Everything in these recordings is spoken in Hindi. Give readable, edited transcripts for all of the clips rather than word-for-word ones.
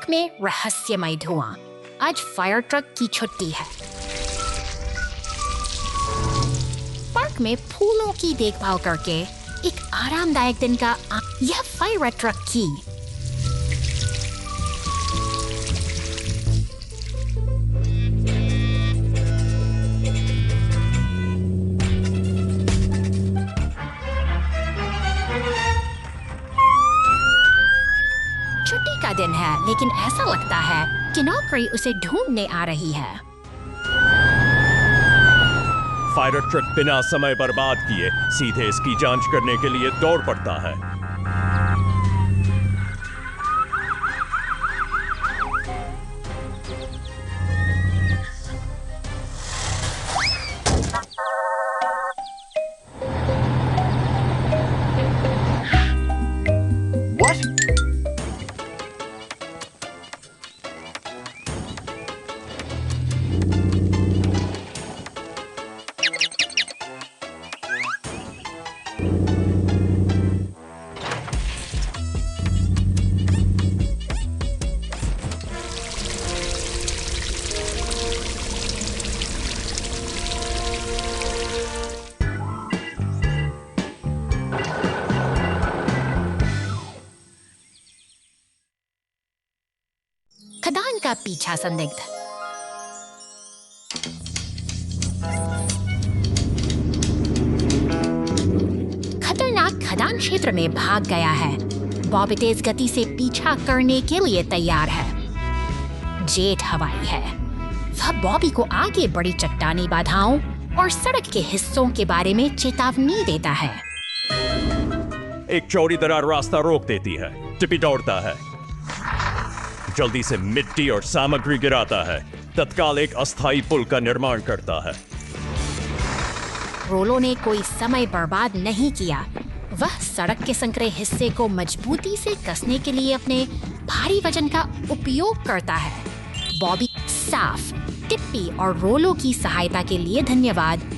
में रहस्यमय धुआं। आज फायर ट्रक की छुट्टी है। पार्क में फूलों की देखभाल करके एक आरामदायक दिन का यह फायर ट्रक की छुट्टी का दिन है, लेकिन ऐसा लगता है कि नौकरी उसे ढूंढने आ रही है। फायर ट्रक बिना समय बर्बाद किए सीधे इसकी जांच करने के लिए दौड़ पड़ता है। खदान का पीछा संदिग्ध। खतरनाक खदान क्षेत्र में भाग गया है। बॉबी तेज गति से पीछा करने के लिए तैयार है। जेट हवाई है। वह बॉबी को आगे बड़ी चट्टानी बाधाओं और सड़क के हिस्सों के बारे में चेतावनी देता है। एक चौड़ी दरार रास्ता रोक देती है। टिपी दौड़ता है, जल्दी से मिट्टी और सामग्री गिराता है। तत्काल एक अस्थायी पुल का निर्माण करता है। रोलो ने कोई समय बर्बाद नहीं किया। वह सड़क के संकरे हिस्से को मजबूती से कसने के लिए अपने भारी वजन का उपयोग करता है। बॉबी साफ, टिप्पी और रोलो की सहायता के लिए धन्यवाद।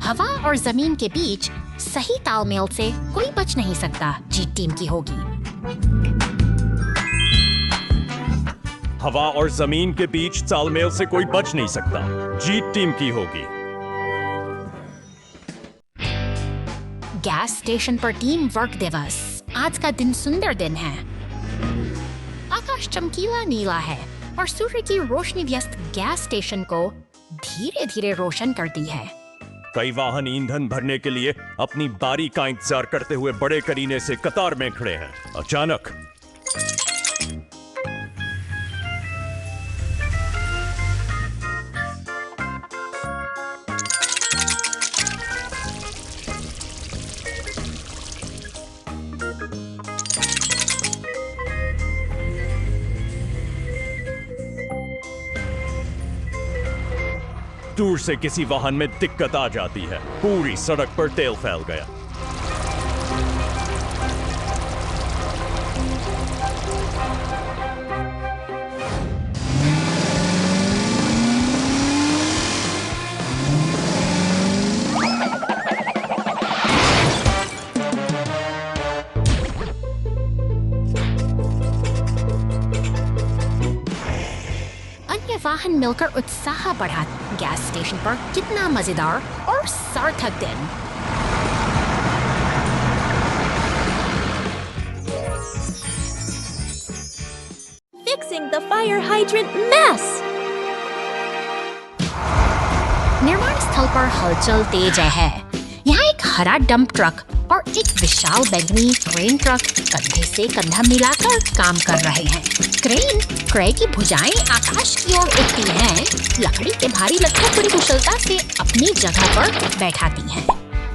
हवा और जमीन के बीच सही तालमेल से कोई बच नहीं सकता। जीत टीम की होगी। हवा और जमीन के बीच तालमेल से कोई बच नहीं सकता। जीत टीम की होगी। गैस स्टेशन पर टीम वर्क दिवस। आज का दिन सुंदर दिन है। आकाश चमकीला नीला है और सूर्य की रोशनी व्यस्त गैस स्टेशन को धीरे धीरे रोशन करती है। कई वाहन ईंधन भरने के लिए अपनी बारी का इंतजार करते हुए बड़े करीने से कतार में खड़े हैं। अचानक दूर से किसी वाहन में दिक्कत आ जाती है। पूरी सड़क पर तेल फैल गया। वाहन मिलकर उत्साह बढ़ा। गैस स्टेशन पर कितना मजेदार और सार्थक दिन। Fixing the fire hydrant mess. निर्माण स्थल पर हलचल तेज है। यहाँ एक हरा डंप ट्रक और एक विशाल बैंगनी क्रेन ट्रक कंधे से कंधा मिलाकर काम कर रहे हैं। क्रेन की भुजाएं आकाश की ओर उठती हैं। लकड़ी के भारी लट्ठों बड़ी कुशलता से अपनी जगह पर बैठाती हैं।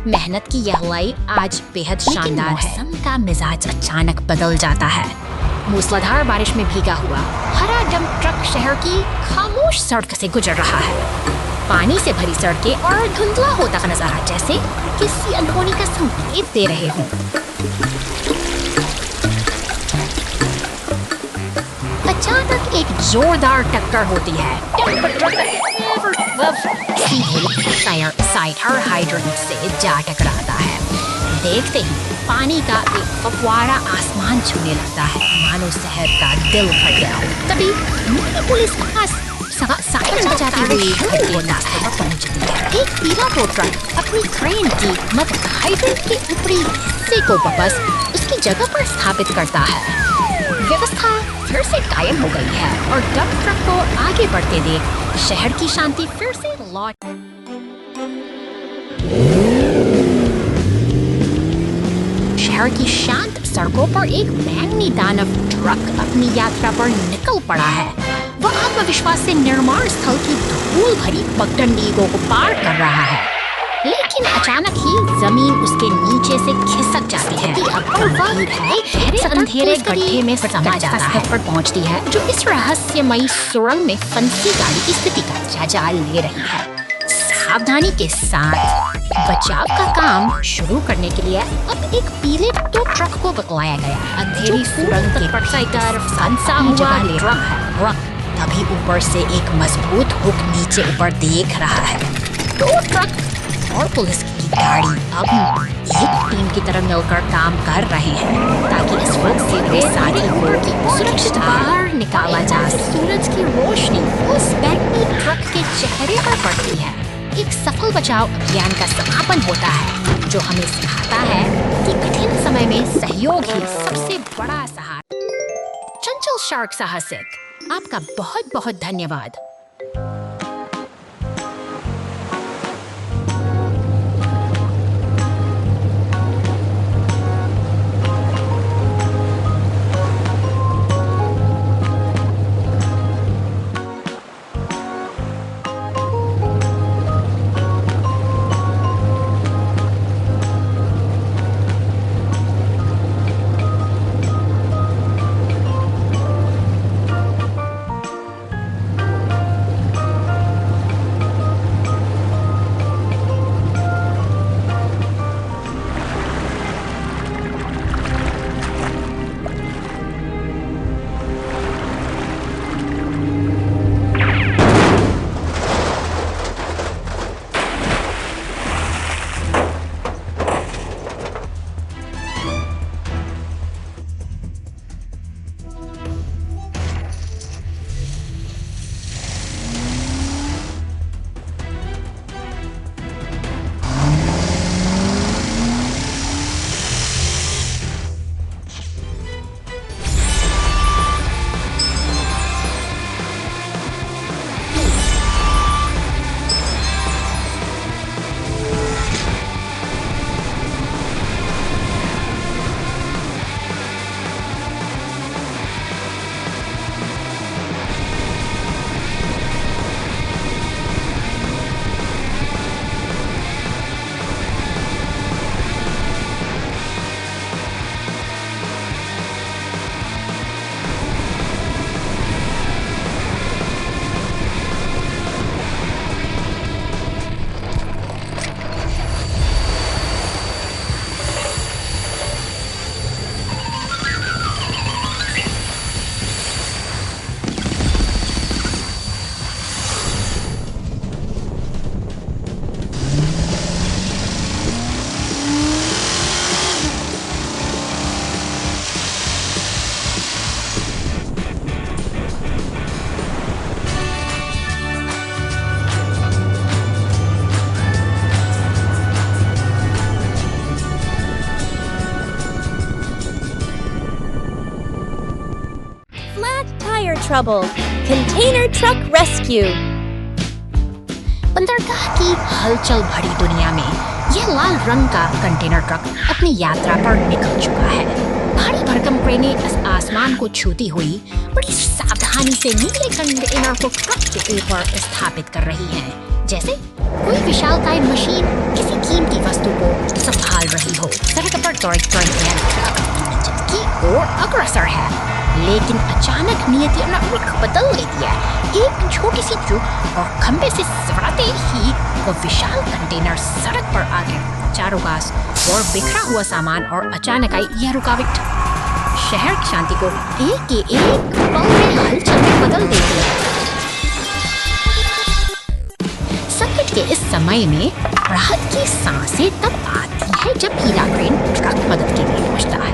मेहनत की यह लड़ाई आज बेहद शानदार है। मौसम का मिजाज अचानक बदल जाता है। मूसलाधार बारिश में भीगा हुआ हरा डंप ट्रक शहर की खामोश सड़क से गुजर रहा है। पानी से भरी सड़कें और धुंधला होता का नजारा जैसे किसी अनहोनी का संकेत दे रहे हों। अचानक एक जोरदार टक्कर होती है। साइड हाइड्रेंट से जा टकराता है। देखते ही पानी का एक फव्वारा आसमान छूने लगता है, मानो शहर का दिल फट गया हो। तभी पुलिस साइरन बजाती हुई घटके रास्ते पर पहुंचती है। एक पीला टो ट्रक अपनी क्रेन की मदद हाइड्रेंट के ऊपरी हिस्से को वापस उसकी जगह पर स्थापित करता है। व्यवस्था फिर से कायम हो गई है और डंप ट्रक को आगे बढ़ते देख शहर की शांति फिर से लौट। शहर की शांत सड़कों पर एक बैंगनी दानव ट्रक अपनी यात्रा पर निकल पड़ा है। वह आत्मविश्वास से निर्माण स्थल की धूल भरी पगडंडियों को पार कर रहा है, लेकिन अचानक ही जमीन उसके नीचे से खिसक जाती है और वह अंधेरे गड्ढे में समा जाता है पर पहुंचती है, जो इस रहस्यमयी सुरंग में फंसी गाड़ी की स्थिति का जायजा ले रही है। सावधानी के साथ बचाव का काम शुरू करने के लिए अब एक पीले टो ट्रक को बतलाया गया, अंधेरी सुरंग के तरफ फंसा हुआ ट्रक है। तभी ऊपर से एक मजबूत हुक नीचे ऊपर देख रहा है। टो ट्रक और पुलिस की गाड़ी अब एक टीम की तरह मिलकर काम कर रहे हैं ताकि इस वक्त से वे सारी को सुरक्षित बाहर निकाला जा सके। सूरज की रोशनी उस बैंगनी ट्रक के चेहरे पर पड़ती है। एक सफल बचाव अभियान का समापन होता है, जो हमें सिखाता है कि कठिन समय में सहयोग ही सबसे बड़ा सहारा। चंचल शार्क साहसिक, आपका बहुत बहुत धन्यवाद। trouble. Container truck rescue. बंदरगाह की हलचल भरी दुनिया में यह लाल रंग का कंटेनर ट्रक अपनी यात्रा पर निकल चुका है। भारी भरकम क्रेनें आसमान को छूती हुई बड़ी सावधानी से नीले कंटेनर को ट्रक के ऊपर स्थापित कर रही हैं, जैसे कोई विशालकाय मशीन किसी कीमती वस्तु को संभाल रही हो। सड़क पर ट्रक की ओर अग्रसर है, लेकिन अचानक नियति अपना रुख बदल लेती है। एक छोटी सी चूक और खंबे से सवराते ही वो विशाल कंटेनर सड़क पर आ गया। चारों पास और बिखरा हुआ सामान और अचानक आई यह रुकावट शहर की शांति को एक के एक पल में हलचल में बदल देती है। संकट के इस समय में राहत की सांसें तब आती है है जब गीला क्रेन ट्रक मदद के लिए पहुंचता है।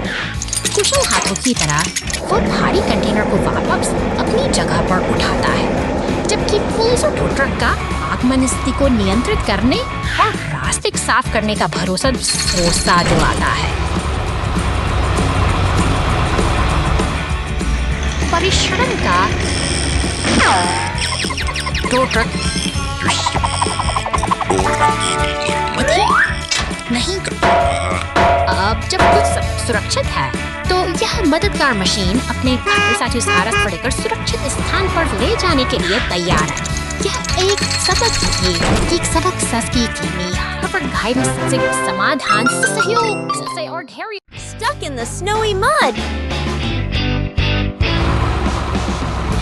कुशल हाथों की तरह वो भारी कंटेनर को वापस अपनी जगह पर उठाता है, जबकि पुलिस और टो ट्रक का आगमन स्थिति को नियंत्रित करने और रास्ते साफ करने का भरोसा दिलाता है। परिश्रम का टो ट्रक नहीं, अब जब कुछ सुरक्षित है तो यह मददगार मशीन अपने भारी साथी सारस को लेकर सुरक्षित स्थान पर ले जाने के लिए तैयार है। यह एक सबक की हार्वर्ड गाइडेंस से समाधान सहयोग से और धैर्य। Stuck in the snowy mud.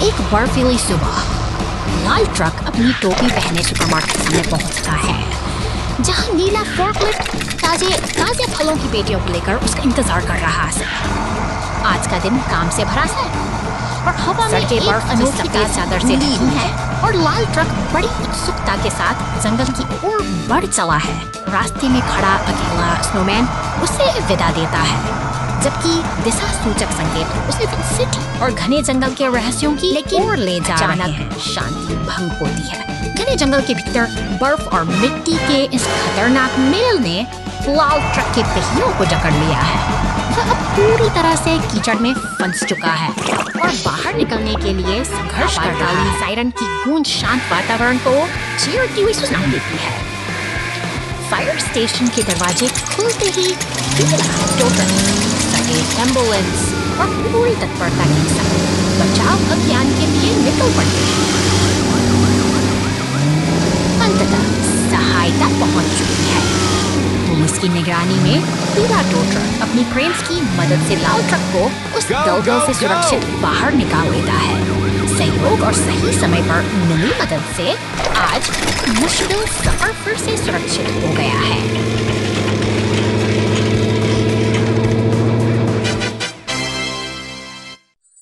एक बर्फीली सुबह लाल ट्रक अपनी टोपी पहने सुपरमार्केट सामने पहुंचता है, जहां नीला फोर्कलिफ्ट ताजे फलों की पेटियों को लेकर उसका इंतजार कर रहा है। आज का दिन काम से भरा है और हवा में एक अनोखी तेज चादर से ढकी है और लाल ट्रक बड़ी उत्सुकता के साथ जंगल की ओर बढ़ चला है। रास्ते में खड़ा अकेला स्नोमैन उसे विदा देता है, जबकि दिशा सूचक संकेत उसे सिटी और घने जंगल के रहस्यों की ओर ले जा रहे हैं। शांति भंग होती है। घने जंगल के भीतर बर्फ और मिट्टी के इस खतरनाक मेल ने लाल ट्रक के पहियों को जकड़ लिया है। वह अब पूरी तरह से कीचड़ में फंस चुका है और बाहर निकलने के लिए संघर्ष करता हुआ सायरन की गूंज शांत वातावरण को चीरती हुई सुनाई देती है। फायर स्टेशन के दरवाजे खुलते ही एम्बुलेंस और पूरी तत्परता के साथ बचाव अभियान के लिए निकल पड़ते हैं। अंततः सहायता पहुंच चुकी है। पुलिस की निगरानी में पूरा टो ट्रक अपनी क्रेन्स की मदद से लाल ट्रक को उस दलदल से सुरक्षित बाहर निकाल लेता है। सहयोग और सही समय पर मिली मदद से आज मुश्किल सफर फिर से सुरक्षित हो गया है।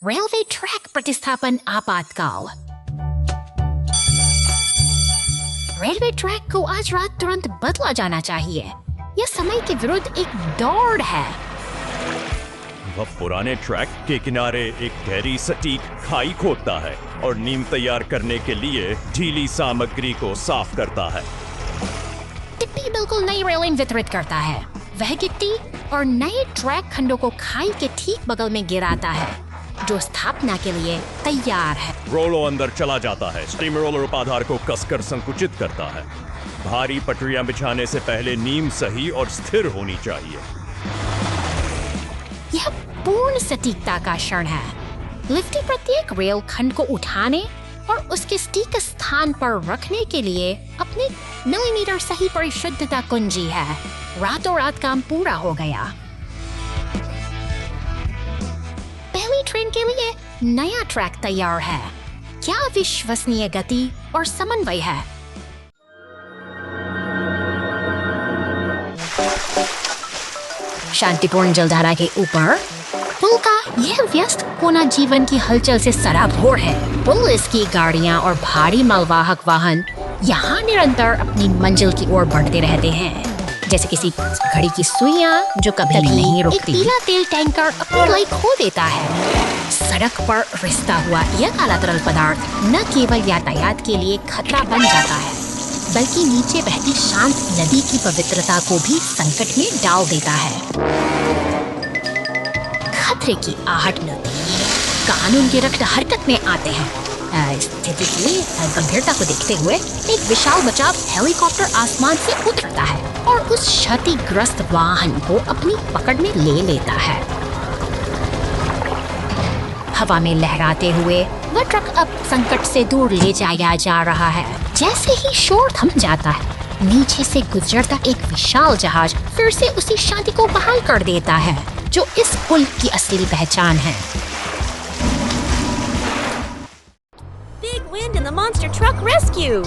रेलवे ट्रैक प्रतिस्थापन आपातकाल। रेलवे ट्रैक को आज रात तुरंत बदला जाना चाहिए। यह समय के विरुद्ध एक दौड़ है। वह पुराने ट्रैक के किनारे एक गहरी सटीक खाई खोदता है और नींव तैयार करने के लिए ढीली सामग्री को साफ करता है। टिप्पी बिल्कुल नई रेलिंग वितरित करता है। वह गिट्टी और नए ट्रैक खंडों को खाई के ठीक बगल में गिराता है, जो स्थापना के लिए तैयार है। रोलो अंदर चला जाता है। स्टीम रोलर उपाधार को कसकर संकुचित करता है। भारी पटरियां बिछाने से पहले नींव सही और स्थिर होनी चाहिए। यह पूर्ण सटीकता का क्षण है। लिफ्टी प्रत्येक रेल खंड को उठाने और उसके सटीक स्थान पर रखने के लिए अपने मिलीमीटर सही परिशुद्धता कुंजी है। रातों रात काम पूरा हो गया। पहली ट्रेन के लिए नया ट्रैक तैयार है। क्या विश्वसनीय गति और समन्वय है। शांतिपूर्ण जलधारा के ऊपर पुल का यह व्यस्त कोना जीवन की हलचल से सराबोर है। पुलिस की गाड़ियां और भारी मालवाहक वाहन यहाँ निरंतर अपनी मंजिल की ओर बढ़ते रहते हैं, जैसे किसी घड़ी की सुइयां जो कभी नहीं रुकती। एक पीला तेल टैंकर अपनी लाइट खो देता है। सड़क पर रिसता हुआ यह काला तरल पदार्थ न केवल यातायात के लिए खतरा बन जाता है, बल्कि नीचे बहती शांत नदी की पवित्रता को भी संकट में डाल देता है। खतरे की आहट मिलती है। कानून के रक्त हरकत में आते हैं। स्थिति की गंभीरता को देखते हुए एक विशाल बचाव हेलीकॉप्टर आसमान से उतरता है और उस क्षतिग्रस्त वाहन को अपनी पकड़ में ले लेता है। हवा में लहराते हुए वह ट्रक अब संकट से दूर ले जाया जा रहा है। जैसे ही शोर थम जाता है, नीचे से गुजरता एक विशाल जहाज फिर से उसी शांति को बहाल कर देता है जो इस पुल की असली पहचान है। Big wind in the monster truck rescue.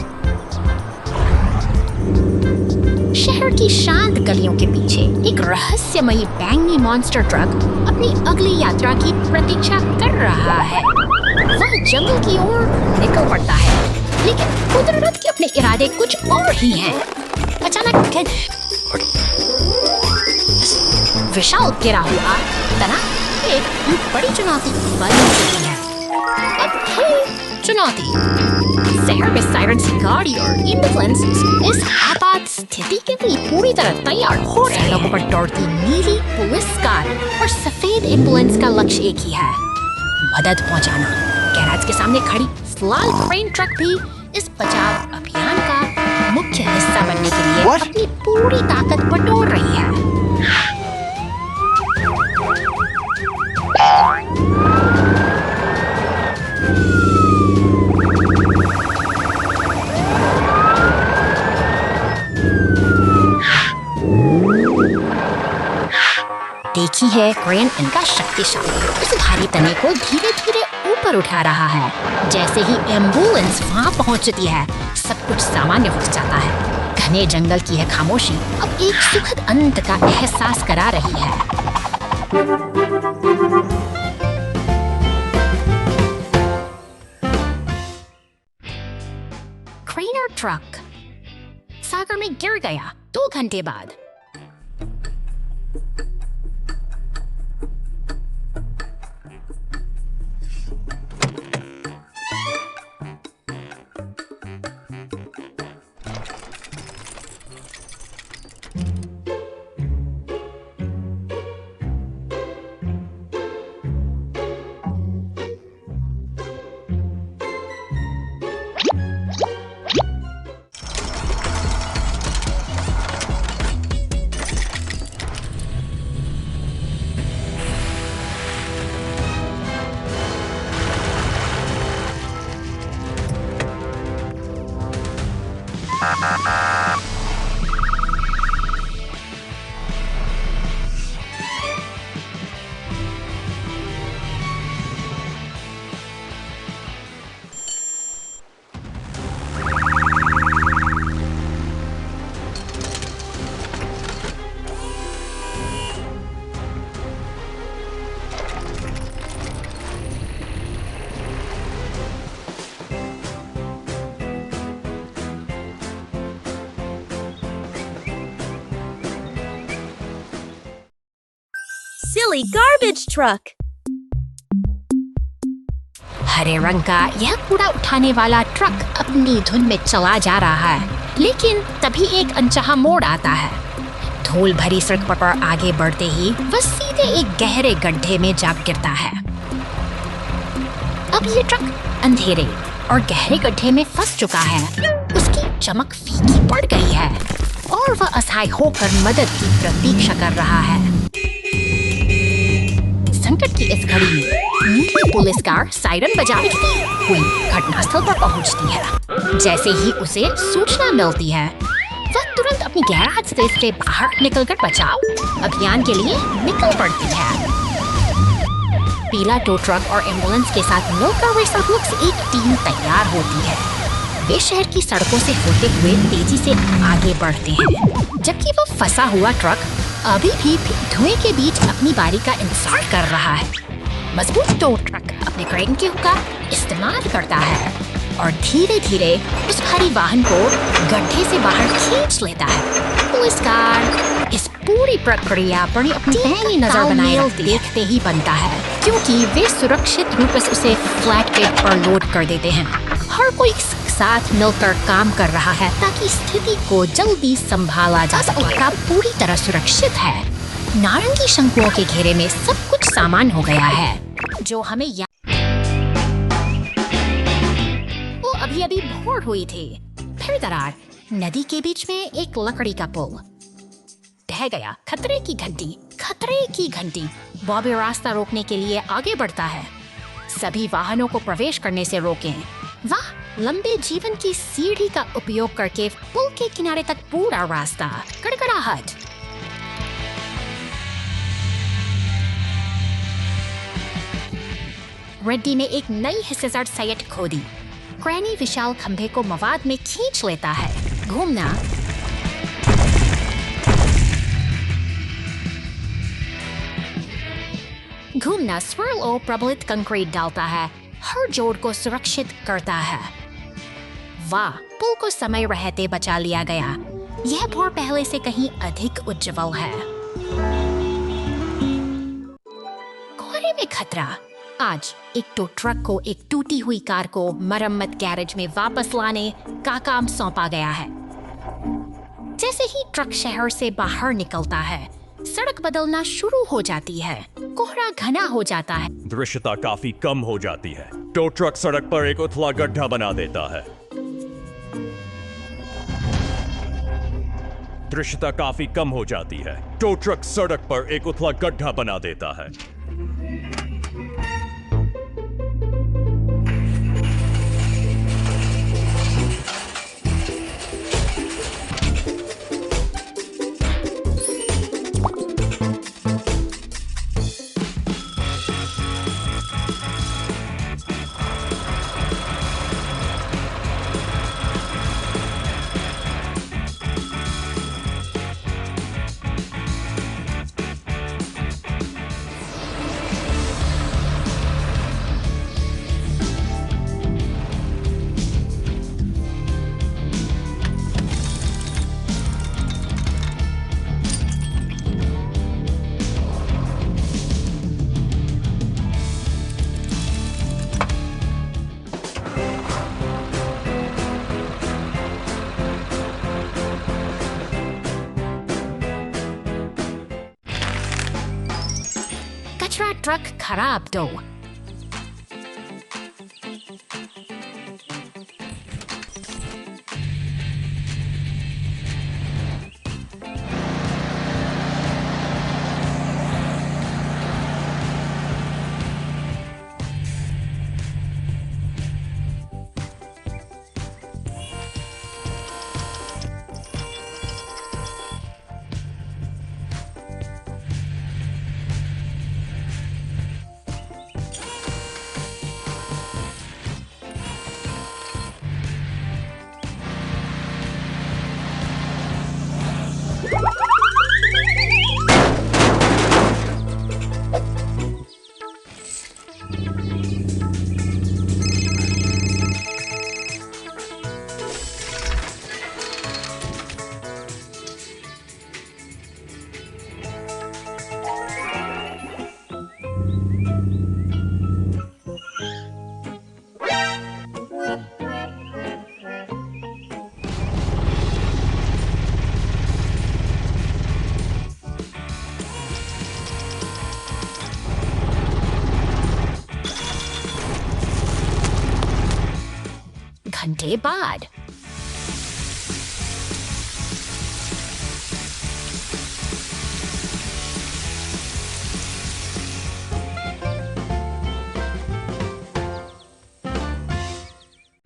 शहर की शांत गलियों के पीछे एक रहस्यमयी बैंगनी मॉन्स्टर ट्रक अपनी अगली यात्रा की प्रतीक्षा कर रहा है। वह जंगल की ओर निकल पड़ता है, लेकिन कुदरत के अपने इरादे कुछ और ही हैं। अचानक विशाल गिरा हुआ तरह एक बड़ी चुनौती बन चुकी है। अब है चुनौती शहर में सायरन्स की गाड़ी और एम्बुलेंस इस आपात स्थिति के लिए पूरी तरह तैयार हो रहे हैं। लोगों पर दौड़ती नीली पुलिस कार और सफेद एम्बुलेंस का लक्ष्य एक ही है, मदद पहुंचाना। गैराज के सामने खड़ी लाल क्रेन ट्रक भी इस बचाव अभियान का मुख्य हिस्सा बनने के लिए अपनी पूरी ताकत बटोर रही है। देखी है क्रेन इनका शक्तिशाली उस भारी तने को धीरे धीरे ऊपर उठा रहा है। जैसे ही एम्बुलेंस वहाँ पहुँचती है सब कुछ सामान्य हो जाता है। घने जंगल की है खामोशी अब एक सुखद अंत का एहसास करा रही है। क्रेन और ट्रक सागर में गिर गया 2 घंटे बाद। Silly garbage truck! हरे रंग का यह कूड़ा उठाने वाला ट्रक अपनी धुन में चला जा रहा है, लेकिन तभी एक अनचाहा मोड़ आता है। धूल भरी सड़क पर आगे बढ़ते ही वह सीधे एक गहरे गड्ढे में जा गिरता है। अब ये ट्रक अंधेरे और गहरे गड्ढे में फंस चुका है। उसकी चमक फीकी पड़ गई है और वह असहाय होकर मदद की प्रतीक्षा कर रहा है। संकट की इस घड़ी में नीली पुलिस कार सायरन बजाती हुई घटनास्थल पर पहुंचती है। जैसे ही उसे सूचना मिलती है वह तुरंत अपनी गैराज से बाहर निकलकर बचाव अभियान के लिए निकल पड़ती है। पीला टो ट्रक और एम्बुलेंस के साथ मिलकर वे सब लोग से एक टीम तैयार होती है। वे शहर की सड़कों से होते हुए तेजी से आगे बढ़ते हैं, जबकि वह फंसा हुआ ट्रक अभी भी धुएं के बीच अपनी बारी का इंतजार कर रहा है। मजबूत टो ट्रक अपने क्रेन के हुक का इस्तेमाल करता है और धीरे धीरे उस भारी वाहन को गड्ढे से बाहर खींच लेता है। पुलिस कार इस पूरी प्रक्रिया पर अपनी पहली नजर बनाए देखते ही बनता है, क्योंकि वे सुरक्षित रूप से उसे फ्लैट बेड पर लोड कर देते हैं। हर कोई साथ मिलकर काम कर रहा है ताकि स्थिति को जल्दी संभाला जा सके। इलाका पूरी तरह सुरक्षित है। नारंगी शंकुओं के घेरे में सब कुछ सामान हो गया है, जो हमें वो अभी भोर हुई थी। फिर दरार, नदी के बीच में एक लकड़ी का पुल ढह गया। खतरे की घंटी बॉबी रास्ता रोकने के लिए आगे बढ़ता है। सभी वाहनों को प्रवेश करने से रोकें। वाह, लंबे जीवन की सीढ़ी का उपयोग करके पुल के किनारे तक पूरा रास्ता। कड़कड़ाहट। रेड्डी ने एक नई हिस्सेदार साइट खोदी। क्रेनी विशाल खंभे को मवाद में खींच लेता है। घूमना स्वर्ल और प्रबलित कंक्रीट डालता है, हर जोड़ को सुरक्षित करता है। वाह, पुल को समय रहते बचा लिया गया। यह भोर पहले से कहीं अधिक उज्जवल है। खतरा। आज एक टो ट्रक को एक टूटी हुई कार को मरम्मत गैरेज में वापस लाने का काम सौंपा गया है। जैसे ही ट्रक शहर से बाहर निकलता है, सड़क बदलना शुरू हो जाती है। कोहरा घना हो जाता है। दृश्यता काफी कम हो जाती है। टो ट्रक सड़क पर एक उथला गड्ढा बना देता है। दृश्यता काफी कम हो जाती है। टो ट्रक सड़क पर एक उथला गड्ढा बना देता है। कचरा ट्रक खराब दो। घंटे बाद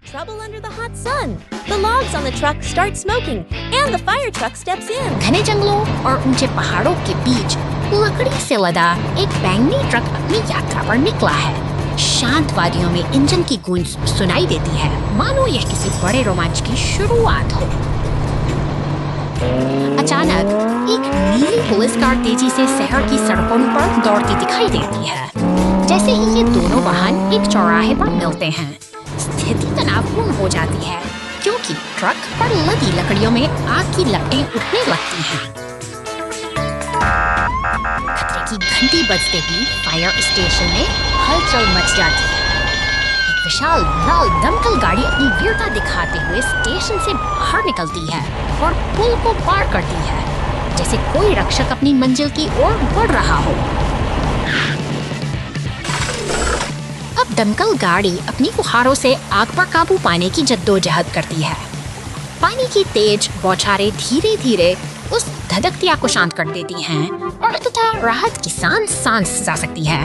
Trouble under the hot sun. The logs on the truck start smoking, and the fire truck steps in. घने जंगलों और ऊंचे पहाड़ों के बीच लकड़ी से लदा एक बैंगनी ट्रक अपनी यात्रा पर निकला है। शांत वादियों में इंजन की गूंज सुनाई देती है, मानो यह किसी बड़े रोमांच की शुरुआत हो। अचानक एक नीली पुलिस कार तेजी से शहर की सड़कों पर दौड़ती दिखाई देती है। जैसे ही ये दोनों वाहन एक चौराहे पर मिलते हैं, स्थिति तनावपूर्ण हो जाती है, क्योंकि ट्रक पर लदी लकड़ियों में आग की लपटें उठने लगती हैं। खतरे की घंटी बजते ही फायर स्टेशन में हलचल मच जाती है। एक विशाल लाल दमकल गाड़ी अपनी वीरता दिखाते हुए स्टेशन से बाहर निकलती है और पुल को पार करती है, जैसे कोई रक्षक अपनी मंजिल की ओर बढ़ रहा हो। अब दमकल गाड़ी अपनी फुहारों से आग पर काबू पाने की जद्दोजहद करती है। पानी की तेज बौछारें धीरे धीरे उस धधकती आग को शांत कर देती हैं और अंततः राहत की सांस जा सकती है।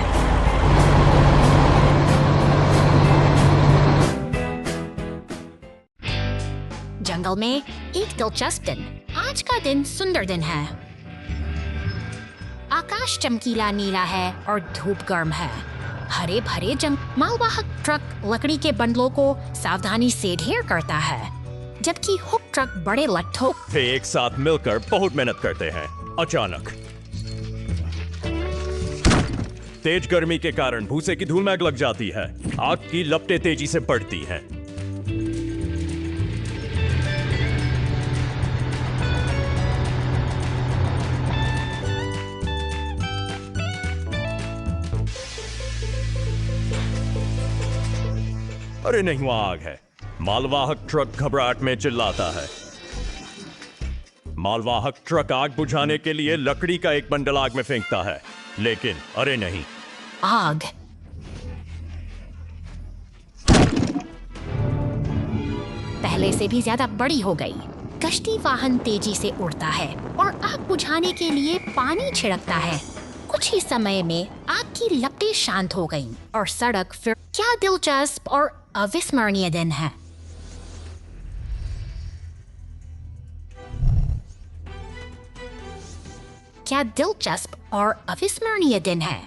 जंगल में एक दिलचस्प दिन। आज का दिन सुंदर दिन है। आकाश चमकीला नीला है और धूप गर्म है। हरे भरे मालवाहक ट्रक लकड़ी के बंडलों को सावधानी से ढेर करता है, जबकि हुक ट्रक बड़े लट्ठों एक साथ मिलकर बहुत मेहनत करते हैं। अचानक तेज गर्मी के कारण भूसे की धूल में आग लग जाती है। आग की लपटें तेजी से बढ़ती हैं। अरे नहीं, वहां आग है। मालवाहक ट्रक घबराहट में चिल्लाता है। मालवाहक ट्रक आग बुझाने के लिए लकड़ी का एक बंडल आग में फेंकता है, लेकिन अरे नहीं, आग पहले से भी ज्यादा बड़ी हो गई। कश्ती वाहन तेजी से उड़ता है और आग बुझाने के लिए पानी छिड़कता है। कुछ ही समय में आग की लपटें शांत हो गईं और सड़क फिर क्या दिलचस्प और अविस्मरणीय दिन है। क्या दिलचस्प और अविस्मरणीय दिन है।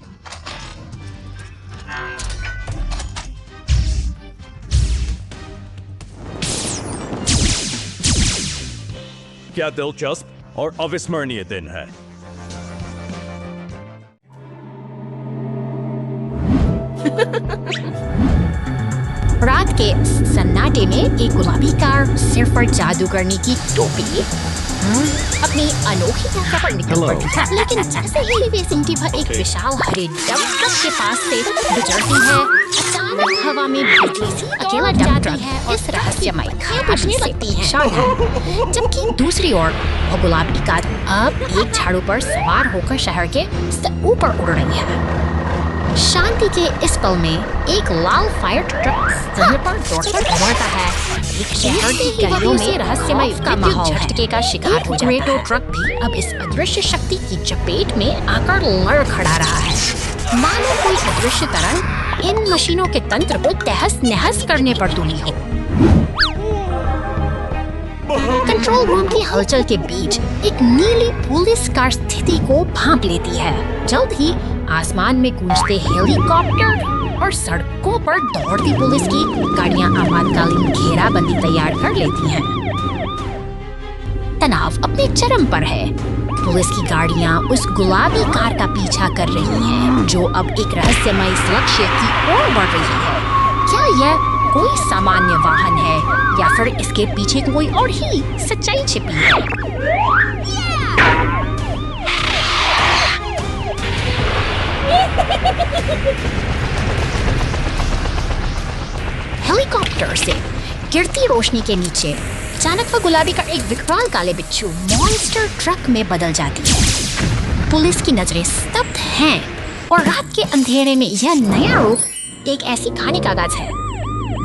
क्या दिलचस्प और अविस्मरणीय दिन है। रात के सन्नाटे में एक गुलाबी कार सिर पर जादू करने की टोपी अपनी अनोखी यात्रा पर निकल पड़ती है। लेकिन जैसे ही वे सिमटी भर एक विशाल हरे डंप ट्रक के पास से गुजरती है, अचानक हवा में बिजली सी अकेला डंप ट्रक है इस रहस्यमय खाई से लगती है। जबकि दूसरी ओर वो गुलाबी कार अब एक झाड़ू पर सवार होकर शहर के ऊपर उड़ रही है। शांति के इस पल में एक लाल फायर ट्रक समय पर दौड़कर दौड़ता है। एक शहर की गलियों में रहस्यमय का माहौल झटके का शिकार हो जाता है। ग्रेटो ट्रक भी अब इस अदृश्य शक्ति की चपेट में आकर लड़खड़ा रहा है। मानो कोई अदृश्य तरंग इन मशीनों के तंत्र को तहस नहस करने पर तुली हो। कंट्रोल रूम की हलचल के बीच एक नीली पुलिस कार स्थिति को भांप लेती है। जल्द ही आसमान में गूंजते हेलीकॉप्टर और सड़कों पर दौड़ती पुलिस की गाड़ियां आपातकालीन घेराबंदी तैयार कर लेती हैं। तनाव अपने चरम पर है। पुलिस की गाड़ियां उस गुलाबी कार का पीछा कर रही हैं, जो अब एक रहस्यमय लक्ष्य की ओर बढ़ रही है। क्या यह कोई सामान्य वाहन है या फिर इसके पीछे कोई और ही सच्चाई छिपी है? हेलीकॉप्टर से गिरती रोशनी के नीचे अचानक वह गुलाबी का एक विकराल काले बिच्छू मॉन्स्टर ट्रक में बदल जाती है। पुलिस की नजरें स्तब्ध हैं और रात के अंधेरे में यह नया रूप एक ऐसी कहानी का आगाज है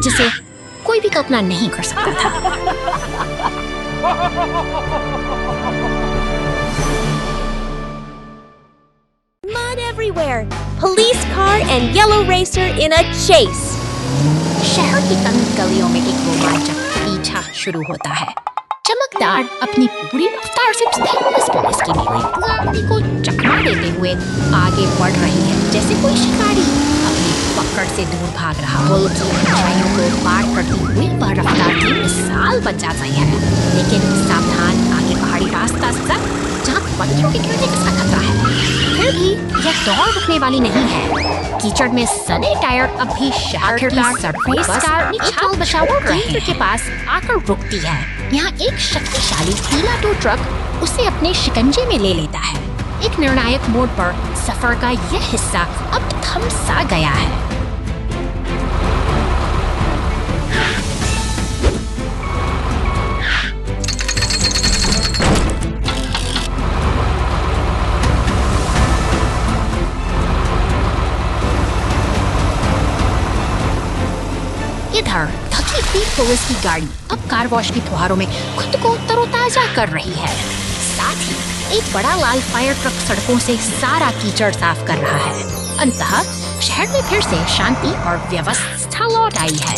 जिसे कोई भी कल्पना नहीं कर सकता था। Mud everywhere. Police car and yellow racer in a chase. शहर की तंग गलियों में एक रोमांचक पीछा शुरू होता है। चमकदार अपनी पूरी रफ्तार से पुलिस की गाड़ी को चकमा देते हुए आगे बढ़ रही है, जैसे कोई शिकारी अपनी पकड़ से दूर भाग रहा हो। ऊंचाइयों को पार करती हुई वह रफ्तार की मिसाल बन जाती है, लेकिन सावधान आगे पहाड़ी रास्ता सख्त जहाँ पत्थरों के गिरने का खतरा है। फिर भी यह दौड़ रुकने वाली नहीं है। कीचड़ में सने टायर अब भी शहर की सड़कों पर छाल बचाव केंद्र के पास आकर रुकती है। यहाँ एक शक्तिशाली पीला टो ट्रक उसे अपने शिकंजे में ले लेता है। एक निर्णायक मोड़ पर सफर का यह हिस्सा अब थम सा गया है। इधर थकी हुई पुलिस की गाड़ी अब कार वॉश की फुहारों में खुद को तरोताजा कर रही है। साथ ही एक बड़ा लाल फायर ट्रक सड़कों से सारा कीचड़ साफ कर रहा है। अंततः शहर में फिर से शांति और व्यवस्था लौट आई है।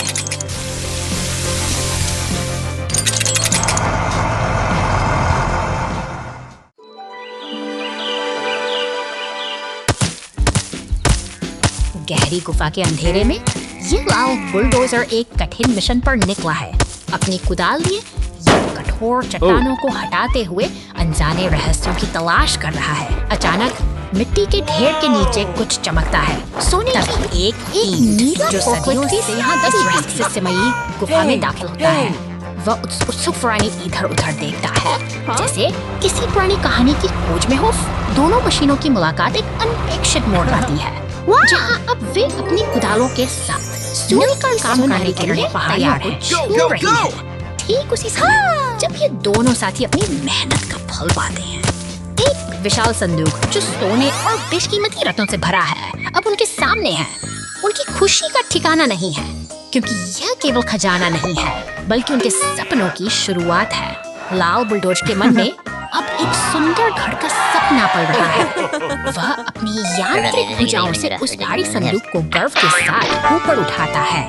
गहरी गुफा के अंधेरे में ये लाल बुलडोजर एक कठिन मिशन पर निकला है। अपनी कुदाल लिए ये कठोर चट्टानों को हटाते हुए अनजाने रहस्यों की तलाश कर रहा है। अचानक मिट्टी के ढेर के नीचे कुछ चमकता है। सोने की एक नीला जो सदियों से यहाँ 10 रहस्यमयी गुफा में दाखिल होता है। वह उत्सुक प्राणी इधर उधर देखता है, जैसे किसी पुरानी कहानी की खोज में हो। दोनों मशीनों की मुलाकात एक अनपेक्षित मोड़ लाती है, जहाँ अब वे अपनी कुदालों के साथ मिलकर काम करने के लिए पहाड़ियों को छू रही है। ठीक उसी समय जब ये दोनों साथी अपनी मेहनत का फल पाते हैं, एक विशाल संदूक जो सोने और बेशकीमती रत्नों से भरा है अब उनके सामने है। उनकी खुशी का ठिकाना नहीं है, क्योंकि यह केवल खजाना नहीं है बल्कि उनके सपनों की शुरुआत है। लाल बुलडोज के मन में अब एक सुंदर घर का सपना पल रहा है। वह अपनी यांत्रिक भुजाओं से उस भारी संदूक को गर्व के साथ ऊपर उठाता है,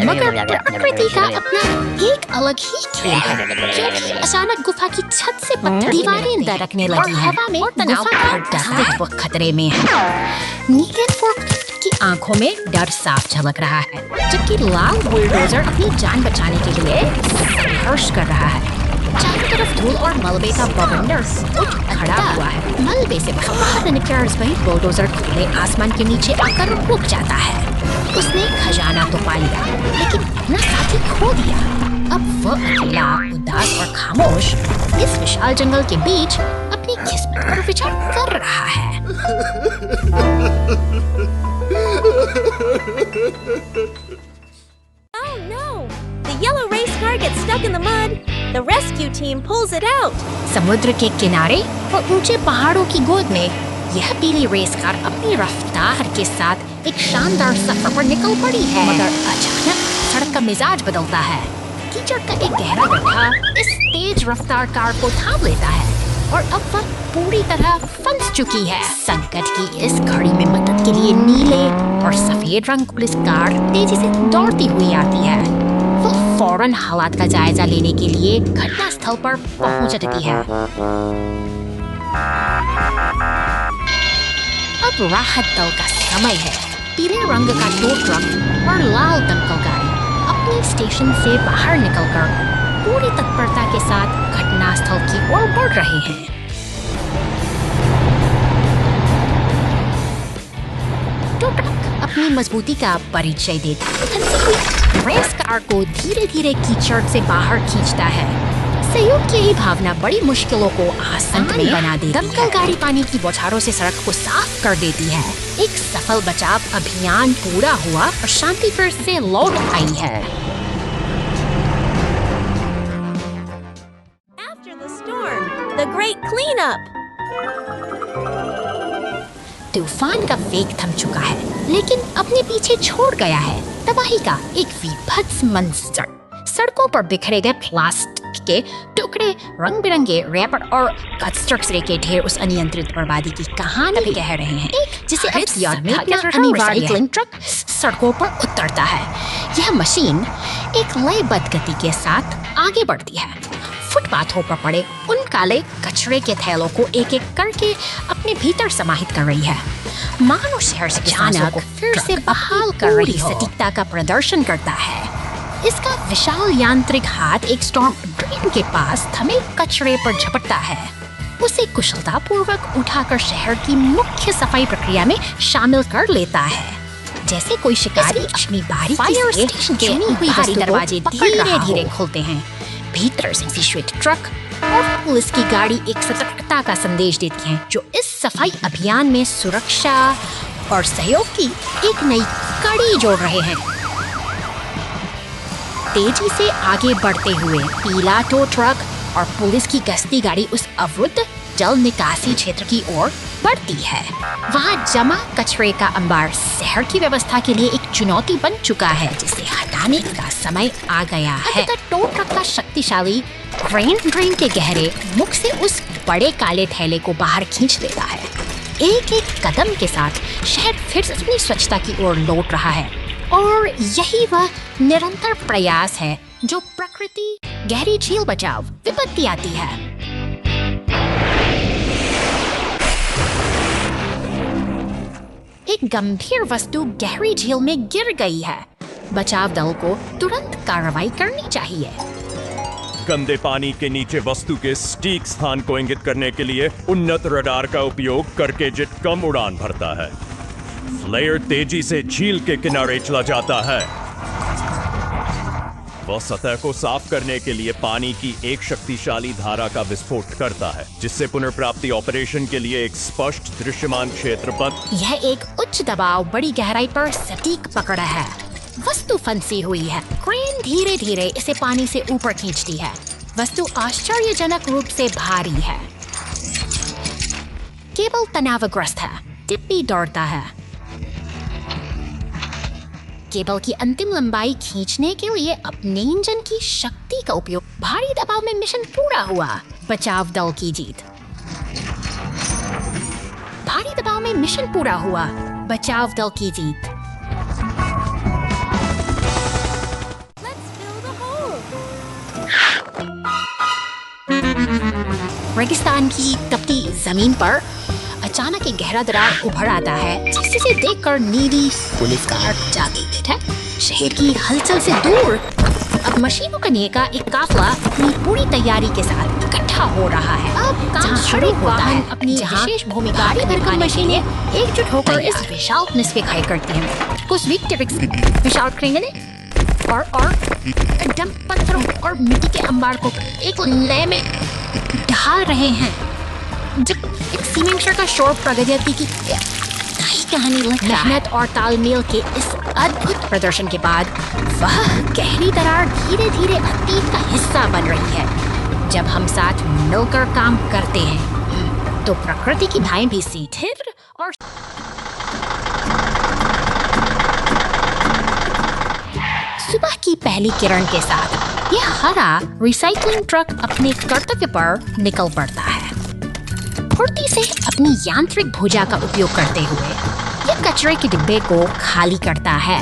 मगर प्रकृति का अपना एक अलग ही खेल है। क्योंकि अचानक गुफा की छत से पत्थर दीवारें दरकने लगी है और गुफा का अस्तित्व खतरे में है। नीले फोर्कलिफ्ट की आंखों में डर साफ झलक रहा है, जबकि लाल बुलडोजर अपनी जान बचाने के लिए संघर्ष कर रहा है। चारों तरफ धूल और मलबे का बवंडर उठ खड़ा हुआ है। मलबे से बाहर निकलकर वही बुलडोजर खुले आसमान के नीचे आकर रुक जाता है। उसने खजाना तो पा लिया, लेकिन अपना साथी खो दिया। अब वह अकेला, उदास और खामोश इस विशाल जंगल के बीच अपनी किस्मत पर विचार कर रहा है। Oh no! The yellow race car gets stuck in the mud. The rescue team pulls it out. समुद्र के किनारे और ऊंचे पहाड़ों की गोद में यह पीली रेस कार अपनी रफ्तार के साथ एक शानदार सफर पर निकल पड़ी है। मगर अचानक सड़क का मिजाज बदलता है। कीचड़ का एक गहरा गड्ढा इस तेज रफ्तार कार को थाम लेता है और अब वह पूरी तरह फंस चुकी है। संकट की इस घड़ी में मदद के लिए नीले और सफेद रंग पुलिस कार तेजी से दौड़ती हुई आती है। वह फौरन हालात का जायजा लेने के लिए घटना स्थल पर पहुंच जाती है। अब राहत दल का समय है। पीले रंग का टो ट्रक और लाल दमकल गाड़ी अपने स्टेशन से बाहर निकलकर पूरी तत्परता के साथ घटनास्थल की ओर बढ़ रहे हैं। टो ट्रक अपनी मजबूती का परिचय देता है। रेस कार को धीरे धीरे कीचड़ से बाहर खींचता है। सहयोग की यही भावना बड़ी मुश्किलों को आसान बना देती है। दमकल गाड़ी पानी की बौछारों से सड़क को साफ कर देती है। एक सफल बचाव अभियान पूरा हुआ और शांति फिर से लौट आई है। After the storm, the great cleanup. तूफान का वेग थम चुका है, लेकिन अपने पीछे छोड़ गया है तबाही का एक विभत्स मंजर। सड़कों पर बिखरे गए प्लास्टिक के टुकड़े, रंग बिरंगे रैपर और कचरे के ढेर उस अनियंत्रित बर्बादी की कहानी कह रहे हैं, जिसे अब रिसाइक्लिंग ट्रक सड़कों पर उतरता है। यह मशीन एक लयबद्ध गति के साथ आगे बढ़ती है, फुटपाथों पर पड़े उन काले कचरे के थैलों को एक एक करके अपने भीतर समाहित कर रही है। मानो शहर से सांसों को फिर से बहाल कर रही सटीकता का प्रदर्शन करता है। इसका विशाल यांत्रिक हाथ एक स्टॉर्म ड्रेन के पास थमे कचरे पर झपटता है। उसे कुशलतापूर्वक उठाकर शहर की मुख्य सफाई प्रक्रिया में शामिल कर लेता है। जैसे कोई शिकारी अपनी बारी फायर स्टेशन के भारी दरवाजे धीरे धीरे खोलते हैं। भीतर से श्वेत ट्रक और पुलिस की गाड़ी एक सतर्कता का संदेश देती हैं, जो इस सफाई अभियान में सुरक्षा और सहयोग की एक नई कड़ी जोड़ रहे हैं। तेजी से आगे बढ़ते हुए पीला टो ट्रक और पुलिस की गश्ती गाड़ी उस अवरुद्ध जल निकासी क्षेत्र की ओर बढ़ती है। वहाँ जमा कचरे का अंबार शहर की व्यवस्था के लिए एक चुनौती बन चुका है, जिसे हटाने का समय आ गया है। टो ट्रक का शक्तिशाली ड्रेन के गहरे मुख से उस बड़े काले थैले को बाहर खींच लेता है। एक एक कदम के साथ शहर फिर से अपनी स्वच्छता की ओर लौट रहा है, और यही वह निरंतर प्रयास है जो प्रकृति गहरी झील बचाओ विपत्ति आती है। एक गंभीर वस्तु गहरी झील में गिर गई है। बचाव दल को तुरंत कार्रवाई करनी चाहिए। गंदे पानी के नीचे वस्तु के सटीक स्थान को इंगित करने के लिए उन्नत रडार का उपयोग करके जेट कम उड़ान भरता है। फ्लेयर तेजी से झील के किनारे चला जाता है। वह सतह को साफ करने के लिए पानी की एक शक्तिशाली धारा का विस्फोट करता है, जिससे पुनर्प्राप्ति ऑपरेशन के लिए एक स्पष्ट दृश्यमान क्षेत्र बन। यह एक उच्च दबाव बड़ी गहराई पर सटीक पकड़ है। वस्तु फंसी हुई है। क्रेन धीरे धीरे इसे पानी से ऊपर खींचती है। वस्तु आश्चर्यजनक रूप से भारी है। केबल तनावग्रस्त है। टिप्पी दौड़ता है। केबल की अंतिम लंबाई खींचने के लिए अपने इंजन की शक्ति का उपयोग। भारी दबाव में मिशन पूरा हुआ। बचाव दल की जीत। भारी दबाव में मिशन पूरा हुआ। बचाव दल की जीत। Let's fill the hole. रेगिस्तान की तपती जमीन पर अचानक एक गहरा दरार उभर आता है, जिसे देखकर नीली पुलिस कार जागीर है। शहर की हलचल से दूर अब मशीनों का नेका एक काफला अपनी पूरी तैयारी के साथ इकट्ठा हो रहा है। अब काम शुरू होता है। अपनी विशेष भूमिका भरकर मशीनें एकजुट होकर इस विशाल निस्फे खाई करती हैं। कुछ वीक विशाल क्रेंगने और डंप पत्थरों और मिट्टी के अंबार को एक नए में ढाल रहे हैं। जब एक सीमेंट ट्रक का शोर प्रगति की कहानी लगता है। मेहनत और तालमेल के इस अद्भुत प्रदर्शन के बाद वह गहरी दरार धीरे धीरे अतीत का हिस्सा बन रही है। जब हम साथ मिलकर काम करते हैं तो प्रकृति की धाएं भी स्थिर और सुबह की पहली किरण के साथ यह हरा रिसाइकलिंग ट्रक अपने कर्तव्य पर निकल पड़ता है। फुर्ती से अपनी यांत्रिक भुजा का उपयोग करते हुए यह कचरे के डिब्बे को खाली करता है।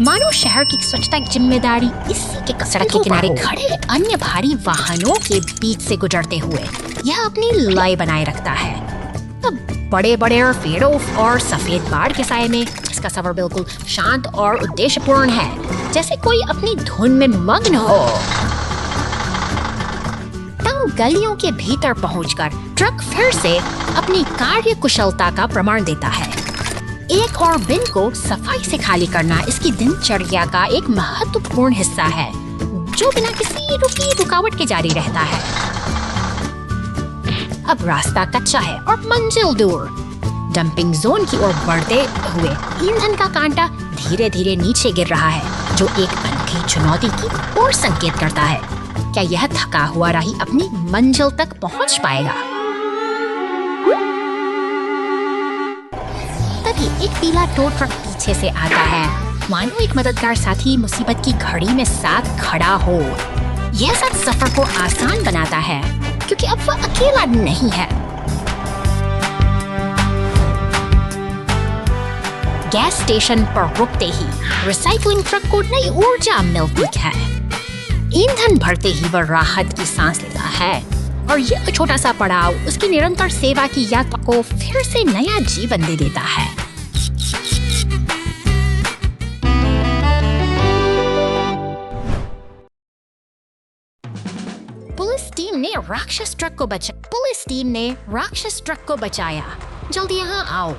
मानो शहर की स्वच्छता की जिम्मेदारी इसी के सड़क के किनारे खड़े अन्य भारी वाहनों के बीच से गुजरते हुए यह अपनी लय बनाए रखता है। अब बड़े बड़े पेड़ों और सफेद बाढ़ के साए में इसका सफर बिल्कुल शांत और उद्देश्यपूर्ण है, जैसे कोई अपनी धुन में मग्न हो। तंग गलियों के भीतर पहुंचकर ट्रक फिर से अपनी कार्य कुशलता का प्रमाण देता है। एक और बिन को सफाई से खाली करना इसकी दिनचर्या का एक महत्वपूर्ण हिस्सा है, जो बिना किसी रुकावट के जारी रहता है। अब रास्ता कच्चा है और मंजिल दूर। डंपिंग जोन की ओर बढ़ते हुए ईंधन का कांटा धीरे धीरे नीचे गिर रहा है, जो एक अनोखी चुनौती की ओर संकेत करता है। क्या यह थका हुआ राही अपनी मंजिल तक पहुंच पाएगा? तभी एक पीला टो ट्रक पीछे से आता है, मानो एक मददगार साथी मुसीबत की घड़ी में साथ खड़ा हो। यह साथ सफर को आसान बनाता है, क्योंकि अब वह अकेला नहीं है। गैस स्टेशन पर रुकते ही रिसाइकलिंग ट्रक को नई ऊर्जा मिलती है। ईंधन भरते ही वह राहत की सांस लेता है और यह छोटा सा पड़ाव उसकी निरंतर सेवा की यात्रा को फिर से नया जीवन दे देता है। पुलिस टीम ने राक्षस ट्रक को बचाया। जल्दी यहाँ आओ।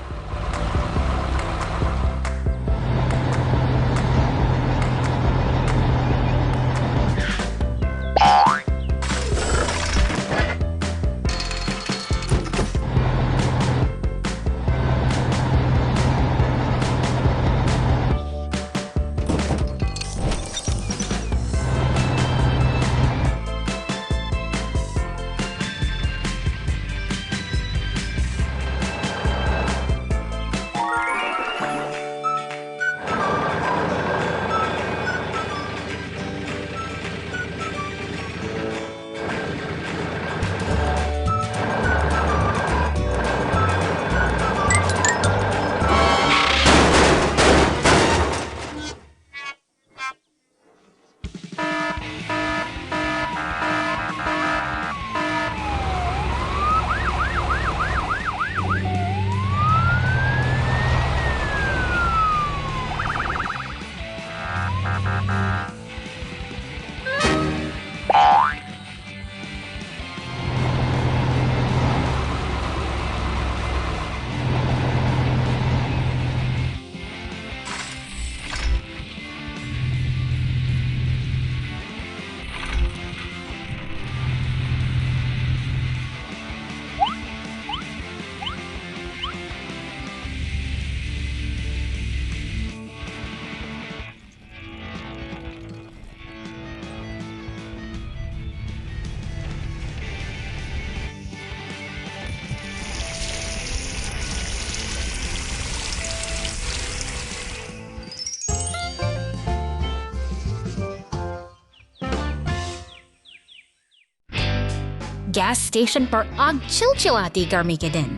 गैस स्टेशन पर आग चिलचिलाती गर्मी के दिन।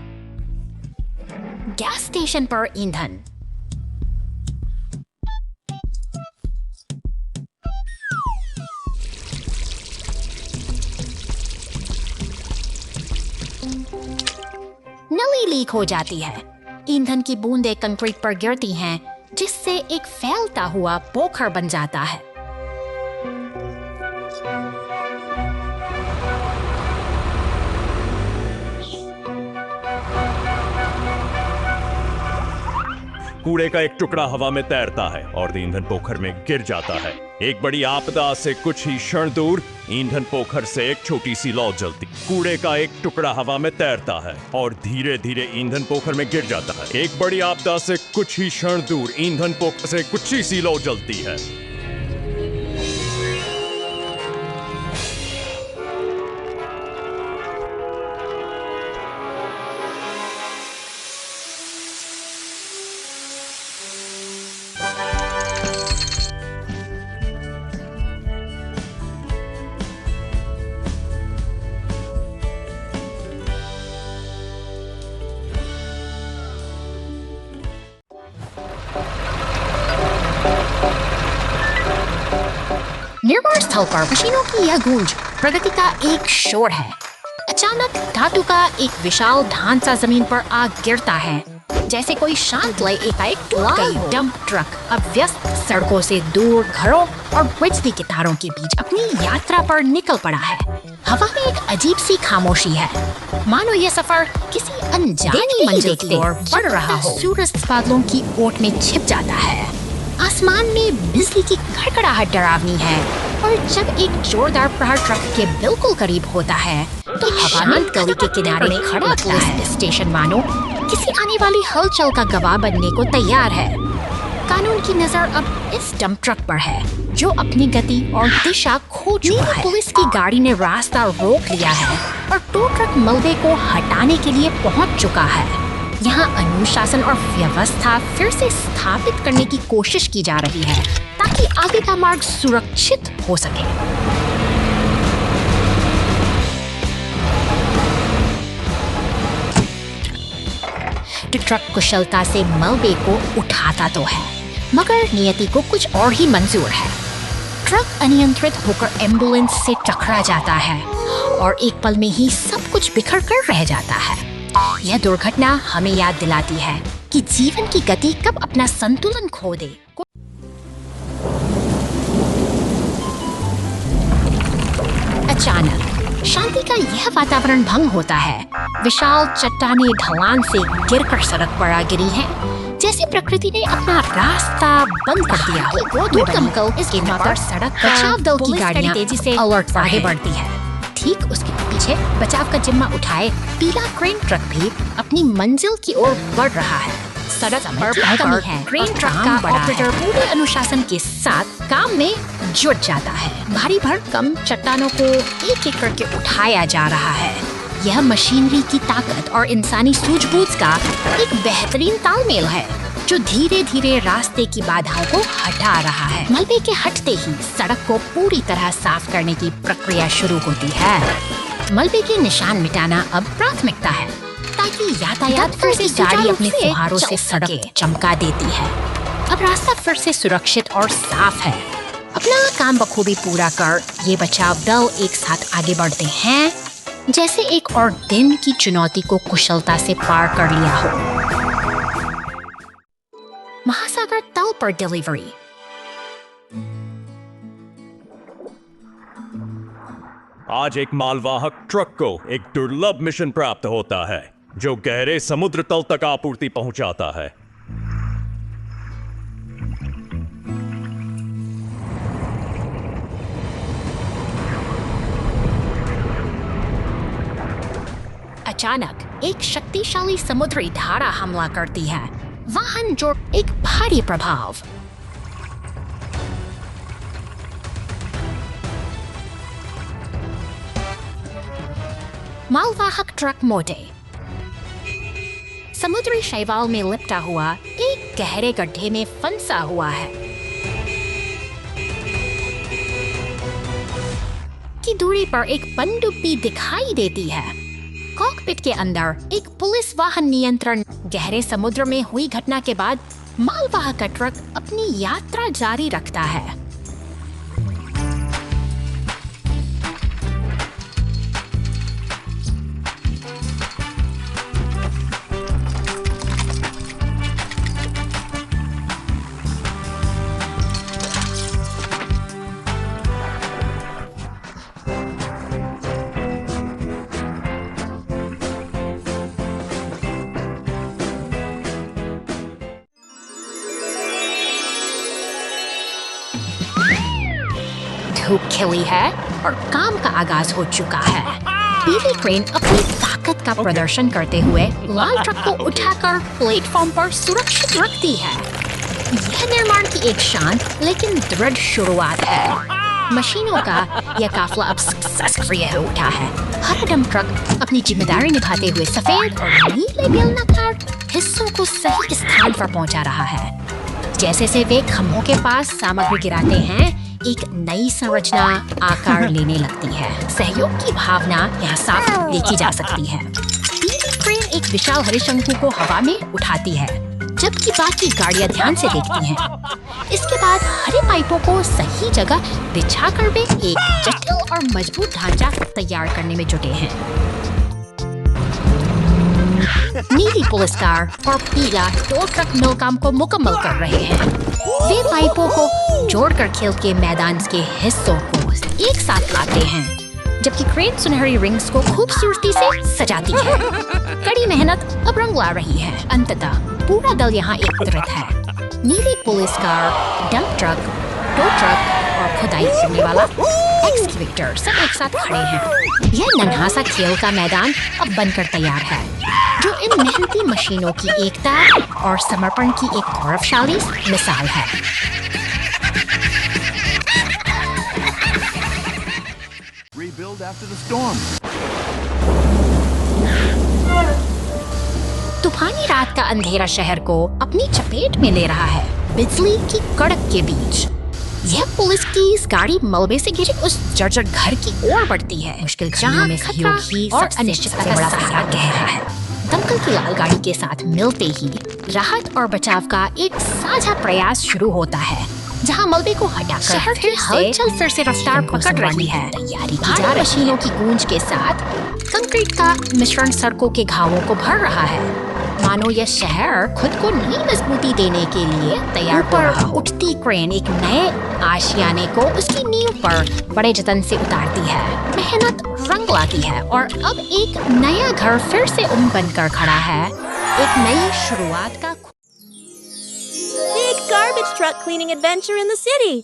गैस स्टेशन पर ईंधन। नली लीक हो जाती है। ईंधन की बूंदें कंक्रीट पर गिरती हैं, जिससे एक फैलता हुआ पोखर बन जाता है। कूड़े का एक टुकड़ा हवा में तैरता है और ईंधन पोखर में गिर जाता है। एक बड़ी आपदा से कुछ ही क्षण दूर ईंधन पोखर से एक छोटी सी लौ जलती। कूड़े का एक टुकड़ा हवा में तैरता है और धीरे धीरे ईंधन पोखर में गिर जाता है। एक बड़ी आपदा से कुछ ही क्षण दूर ईंधन पोखर से कुछ ही सी लौ जलती है। निर्माण स्थल पर मशीनों की यह गूंज प्रगति का एक शोर है। अचानक धातु का एक विशाल ढांचा जमीन पर आ गिरता है, जैसे कोई शांत लय एकाएक टूट गई। डंप ट्रक अब व्यस्त सड़कों से दूर घरों और बिजली के तारों के बीच अपनी यात्रा पर निकल पड़ा है। हवा में एक अजीब सी खामोशी है, मानो यह सफर किसी अनजानी मंजिल की ओर बढ़ रहा हो। सूरज बादलों की ओट में छिप जाता है। आसमान में बिजली की खड़खड़ाहट डरावनी है और जब एक जोरदार प्रहार ट्रक के बिल्कुल करीब होता है तो हवा में गली के किनारे में खड़ा पुलिस स्टेशन मानो किसी आने वाली हलचल का गवाह बनने को तैयार है। कानून की नजर अब इस डंप ट्रक पर है, जो अपनी गति और दिशा खो चुका है। पुलिस की गाड़ी ने रास्ता रोक लिया है और टो ट्रक मलबे को हटाने के लिए पहुंच चुका है। यहाँ अनुशासन और व्यवस्था फिर से स्थापित करने की कोशिश की जा रही है ताकि आगे का मार्ग सुरक्षित हो सके। ट्रक कुशलता से मलबे को उठाता तो है, मगर नियति को कुछ और ही मंजूर है। ट्रक अनियंत्रित होकर एम्बुलेंस से टकरा जाता है और एक पल में ही सब कुछ बिखर कर रह जाता है। यह दुर्घटना हमें याद दिलाती है कि जीवन की गति कब अपना संतुलन खो दे। अचानक शांति का यह वातावरण भंग होता है। विशाल चट्टानें ढलान से गिरकर सड़क पर आ गिरी हैं, जैसे प्रकृति ने अपना रास्ता बंद कर दिया हो। दूर दमकल इसके पर सड़क बचाव दल की गाड़ियां तेजी से अलर्ट आगे बढ़ती है। ठीक उसके पीछे बचाव का जिम्मा उठाए पीला क्रेन ट्रक भी अपनी मंजिल की ओर बढ़ रहा है। सड़क पर कमी है। क्रेन ट्रक का ऑपरेटर पूरे अनुशासन के साथ काम में जुट जाता है। भारी भरकम चट्टानों को एक एक करके उठाया जा रहा है। यह मशीनरी की ताकत और इंसानी सूझबूझ का एक बेहतरीन तालमेल है, जो धीरे धीरे रास्ते की बाधाओं को हटा रहा है। मलबे के हटते ही सड़क को पूरी तरह साफ करने की प्रक्रिया शुरू होती है। मलबे के निशान मिटाना अब प्राथमिकता है, ताकि यातायात फिर से गाड़ी अपने फुहारों से सड़क चमका देती है। अब रास्ता फिर से सुरक्षित और साफ है। अपना काम बखूबी पूरा कर ये बचाव दल एक साथ आगे बढ़ते हैं, जैसे एक और दिन की चुनौती को कुशलता से पार कर लिया हो। महासागर तल पर डिलीवरी। आज एक मालवाहक ट्रक को एक दुर्लभ मिशन प्राप्त होता है, जो गहरे समुद्र तल तक आपूर्ति पहुंचाता है। अचानक एक शक्तिशाली समुद्री धारा हमला करती है, वाहन जो एक भारी प्रभाव। मालवाहक ट्रक मोटे समुद्री शैवाल में लिपटा हुआ एक गहरे गड्ढे में फंसा हुआ है कि दूरी पर एक पनडुब्बी दिखाई देती है। कॉकपिट के अंदर एक पुलिस वाहन नियंत्रण। गहरे समुद्र में हुई घटना के बाद मालवाहक का ट्रक अपनी यात्रा जारी रखता है। धूप खिली है और काम का आगाज हो चुका है। पीली क्रेन अपनी ताकत का प्रदर्शन करते हुए लाल ट्रक को उठाकर प्लेटफॉर्म पर सुरक्षित रखती है। यह निर्माण की एक शांत लेकिन दृढ़ शुरुआत है। मशीनों का यह काफिला अब सक्रिय हो उठा है। हरा डंप ट्रक अपनी जिम्मेदारी निभाते हुए सफेद और नीले बेलनाकार हिस्सों को सही स्थान पर पहुंचा रहा है। जैसे से वे खंभों के पास सामग्री गिराते हैं, एक नई संरचना आकार लेने लगती है। सहयोग की भावना यहाँ साफ देखी जा सकती है। पीली क्रेन एक विशाल हरे शंकु को हवा में उठाती है, जबकि बाकी गाड़ियां ध्यान से देखती हैं। इसके बाद हरे पाइपों को सही जगह बिछाकर वे एक जटिल और मजबूत ढांचा तैयार करने में जुटे हैं। नीली पुलिस कार और पीला टो ट्रक मिल काम को मुकम्मल कर रहे हैं। वे पाइपों को जोड़कर खेल के मैदान के हिस्सों को एक साथ लाते हैं, जबकि क्रेन सुनहरी रिंग्स को खूबसूरती से सजाती है। कड़ी मेहनत अब रंग ला रही है। अंततः पूरा दल यहाँ एकत्रित है। नीली police car, dump truck, tow truck और खुदाई करने वाला एक्सकेवेटर सब एक साथ खड़े हैं। यह नन्हा सा खेल का मैदान अब बनकर तैयार है, जो इन मेहनती मशीनों की एकता और समर्पण की एक गौरवशाली मिसाल है। Rebuild after the storm. तूफानी रात का अंधेरा शहर को अपनी चपेट में ले रहा है, बिजली की कड़क के बीच। यह पुलिस की इस गाड़ी मलबे से घिरे उस जर्जर घर की ओर बढ़ती है। मुश्किल घटनाओं में सहयोग ही और अनिश्चितता का बड़ा सहारा गहरा है। दमकल की लाल गाड़ी के साथ मिलते ही राहत और बचाव का एक साझा प्रयास शुरू होता है, जहां मलबे को हटाकर शहर की हलचल फिर से रफ्तार पकड़ रही है। तैयारी की जा मशीनों की गूंज के साथ कंक्रीट का मिश्रण सड़कों के घावों को भर रहा है, मानो यह शहर खुद को नई मजबूती देने के लिए तैयार हो रहा हो। उठती क्रेन एक नए आशियाने को उसकी नींव पर बड़े जतन से उतारती है। मेहनत रंग लाती है और अब एक नया घर फिर से बनकर खड़ा है, एक नई शुरुआत का। Big garbage truck cleaning adventure in the city.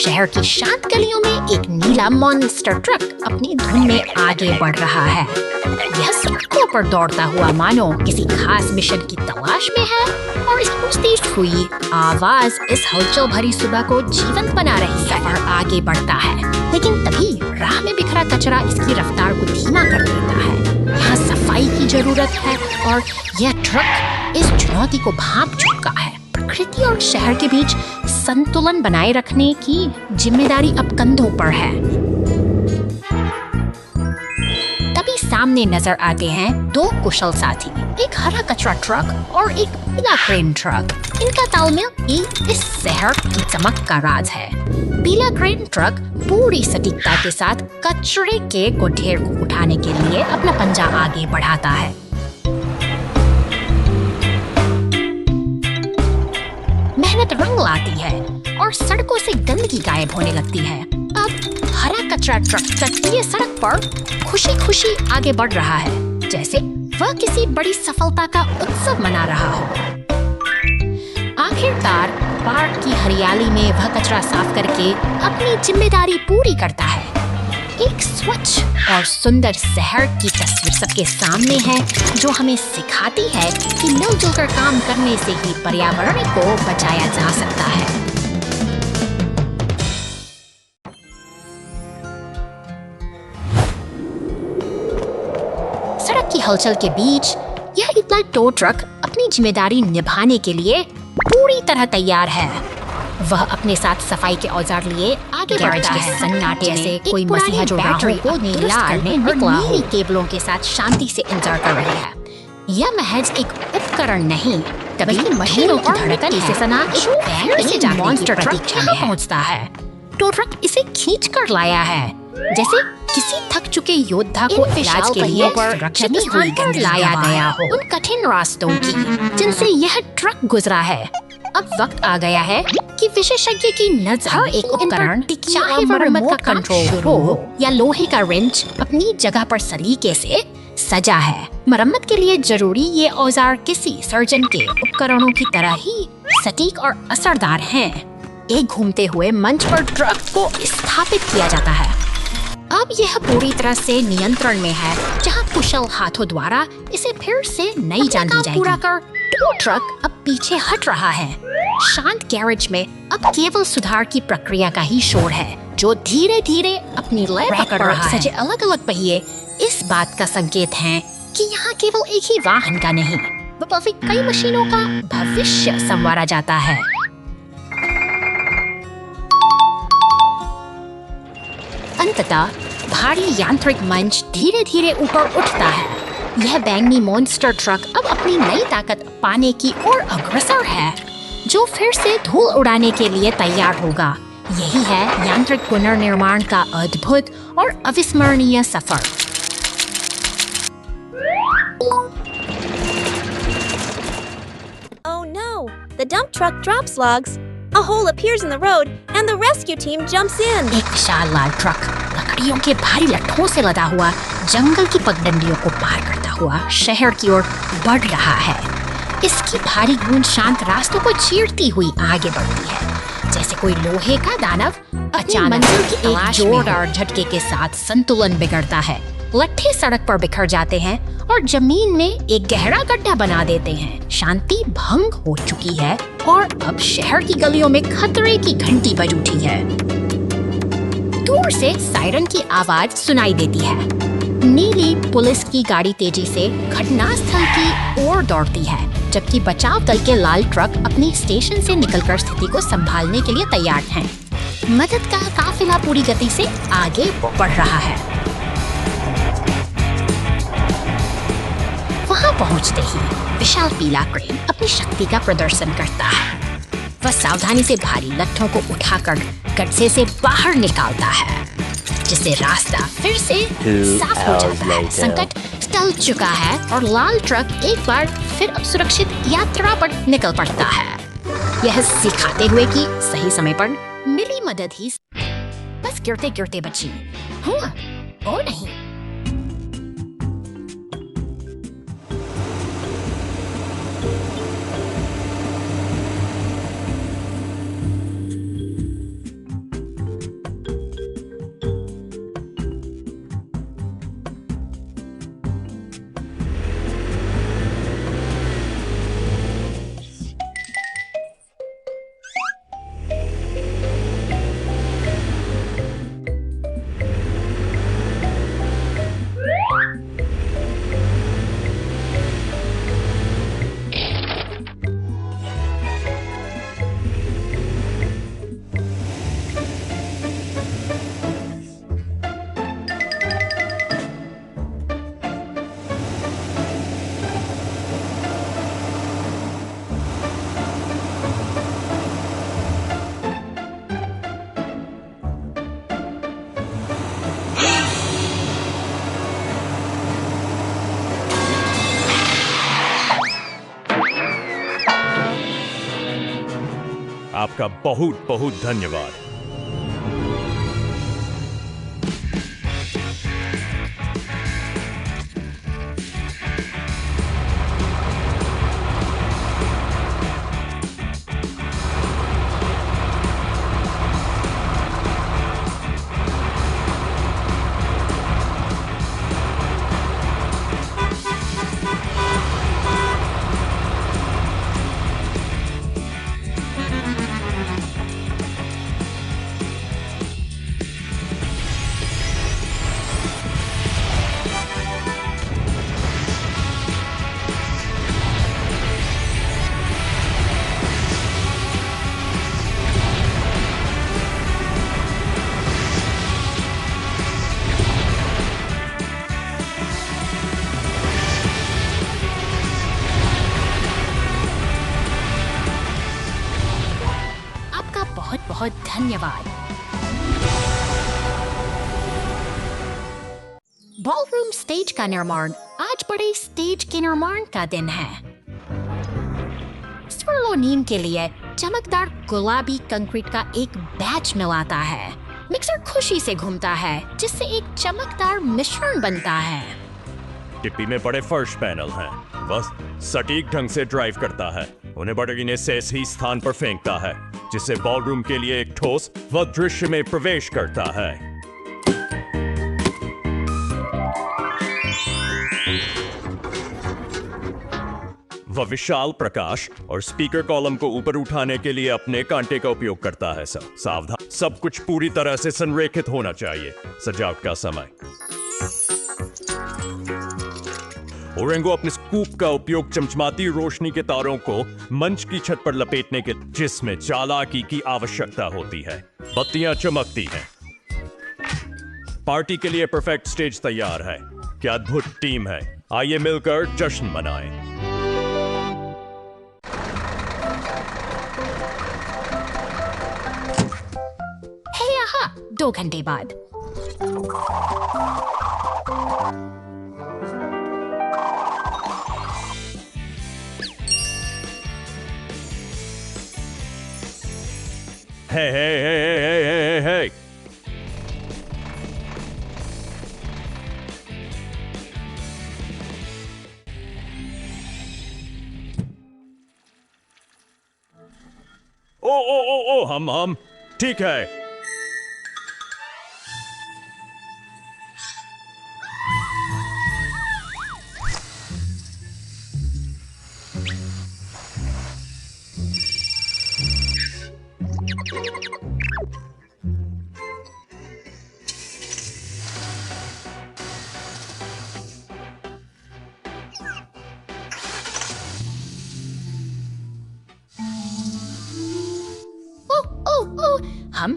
शहर की शांत गलियों में एक नीला मॉन्स्टर ट्रक अपनी धुन में आगे बढ़ रहा है। यह सड़कों पर दौड़ता हुआ मानो किसी खास मिशन की तलाश में है, और इसकी तेज हुई आवाज इस हलचल भरी सुबह को जीवंत बना रही है। और आगे बढ़ता है, लेकिन तभी राह में बिखरा कचरा इसकी रफ्तार को धीमा कर देता है। यहाँ सफाई की जरूरत है और यह ट्रक इस चुनौती को भांप चुका है। प्रकृति और शहर के बीच संतुलन बनाए रखने की जिम्मेदारी अब कंधों पर है। तभी सामने नजर आते हैं दो कुशल साथी, एक हरा कचरा ट्रक और एक पीला क्रेन ट्रक। इनका तालमेल ही इस शहर की चमक का राज है। पीला क्रेन ट्रक पूरी सटीकता के साथ कचरे के ढेर को उठाने के लिए अपना पंजा आगे बढ़ाता है। मेहनत रंग लाती है और सड़कों से गंदगी गायब होने लगती है। अब हरा कचरा ट्रक तटीय सड़क पर खुशी खुशी आगे बढ़ रहा है, जैसे वह किसी बड़ी सफलता का उत्सव मना रहा हो। आखिरकार पार्क की हरियाली में वह कचरा साफ करके अपनी जिम्मेदारी पूरी करता है। एक स्वच्छ और सुंदर शहर की तस्वीर सबके सामने है, जो हमें सिखाती है कि मिलजुल कर काम करने से ही पर्यावरण को बचाया जा सकता है। सड़क की हलचल के बीच यह इतना टो ट्रक अपनी जिम्मेदारी निभाने के लिए पूरी तरह तैयार है। वह अपने साथ सफाई के औजार लिए आगे बढ़ता है। सन्नाटे जैसे कोई मसीहा जो बैटरी को लाल निकला नीली केबलों के साथ शांति से इंतजार कर रही है। यह महज एक उपकरण नहीं, कभी मशीनों की धड़कन से सना एक बैंड से जाने की प्रतीक्षा में पहुंचता है। टो ट्रक इसे खींच कर लाया है, जैसे किसी थक चुके योद्धा को इलाज के लिए सुरक्षित स्थान पर लाया गया हो। उन कठिन रास्तों की जिनसे यह ट्रक गुजरा है, अब वक्त आ गया है कि विशेषज्ञ की नजर एक उपकरण, चाहे वह रिमोट का कंट्रोल हो या लोहे का रिंच, अपनी जगह पर सलीके से सजा है। मरम्मत के लिए जरूरी ये औजार किसी सर्जन के उपकरणों की तरह ही सटीक और असरदार हैं। एक घूमते हुए मंच पर ट्रक को स्थापित किया जाता है। अब यह पूरी तरह से नियंत्रण में है, जहां कुशल हाथों द्वारा इसे फिर से नई जान दी जाएगी। पूरा कर टो ट्रक अब पीछे हट रहा है। शांत गैरेज में अब केवल सुधार की प्रक्रिया का ही शोर है, जो धीरे धीरे अपनी लय पकड़ रहा है। सजे अलग अलग पहिए इस बात का संकेत हैं कि यहाँ केवल एक ही वाहन का नहीं, बल्कि कई मशीनों का भविष्य संवारा जाता है। अंततः भारी यांत्रिक मंच धीरे धीरे ऊपर उठता है। यह बैंगनी मॉन्स्टर ट्रक अब अपनी नई ताकत पाने की ओर अग्रसर है, जो फिर से धूल उड़ाने के लिए तैयार होगा। यही है यांत्रिक पुनर्निर्माण का अद्भुत और अविस्मरणीय सफर। Oh no! The dump truck drops logs. A hole appears in the road, and the rescue team jumps in. एक विशाल लाल ट्रक लकड़ियों के भारी लट्ठों से लदा हुआ जंगल की पगडंडियों को पार करता हुआ शहर की ओर बढ़ रहा है। इसकी भारी गूंज शांत रास्तों को चीरती हुई आगे बढ़ती है, जैसे कोई लोहे का दानव अचानक मंजिल की एक जोरदार झटके के साथ संतुलन बिगड़ता है। लट्ठे सड़क पर बिखर जाते हैं और जमीन में एक गहरा गड्ढा बना देते हैं। शांति भंग हो चुकी है और अब शहर की गलियों में खतरे की घंटी बज उठी है। दूर से सायरन की आवाज सुनाई देती है। नीली पुलिस की गाड़ी तेजी से घटनास्थल की ओर दौड़ती है, जबकि बचाव दल के लाल ट्रक अपनी स्टेशन से निकलकर स्थिति को संभालने के लिए तैयार हैं। मदद का काफिला पूरी गति से आगे बढ़ रहा है। वहां पहुंचते ही विशाल पीला क्रेन अपनी शक्ति का प्रदर्शन करता है। वह सावधानी से भारी लट्ठों को उठाकर गड्ढे से बाहर निकालता है, जिससे रास्ता फिर से साफ हो जाता है। संकट टल चुका है और लाल ट्रक एक बार फिर अब सुरक्षित यात्रा पर निकल पड़ता है, यह सिखाते हुए कि सही समय पर मिली मदद ही बस गिरते गिरते बची। हुआ ओ नहीं। आपका बहुत बहुत धन्यवाद। धन्यवाद। बॉलरूम स्टेज का निर्माण। आज बड़े स्टेज के निर्माण का दिन है। स्वर्लोनीन के लिए चमकदार गुलाबी कंक्रीट का एक बैच मिलाता है। मिक्सर खुशी से घूमता है जिससे एक चमकदार मिश्रण बनता है। टिप्पी में बड़े फर्श पैनल हैं। वह सटीक ढंग से ड्राइव करता है। उन्हें बड़गिने से सही स्थान पर फेंकता है जिससे बॉलरूम के लिए एक ठोस व दृश्य में प्रवेश करता है। वह विशाल प्रकाश और स्पीकर कॉलम को ऊपर उठाने के लिए अपने कांटे का उपयोग करता है। सावधान, सब कुछ पूरी तरह से संरेखित होना चाहिए। सजावट का समय। ओरेंगो अपने स्कूप का उपयोग चमचमाती रोशनी के तारों को मंच की छत पर लपेटने के जिसमें चालाकी की आवश्यकता होती है। बत्तियां चमकती हैं। पार्टी के लिए परफेक्ट स्टेज तैयार है। क्या अद्भुत टीम है। आइए मिलकर जश्न मनाएं। है यहाँ 2 घंटे बाद। Hey. ओ, हम ठीक है।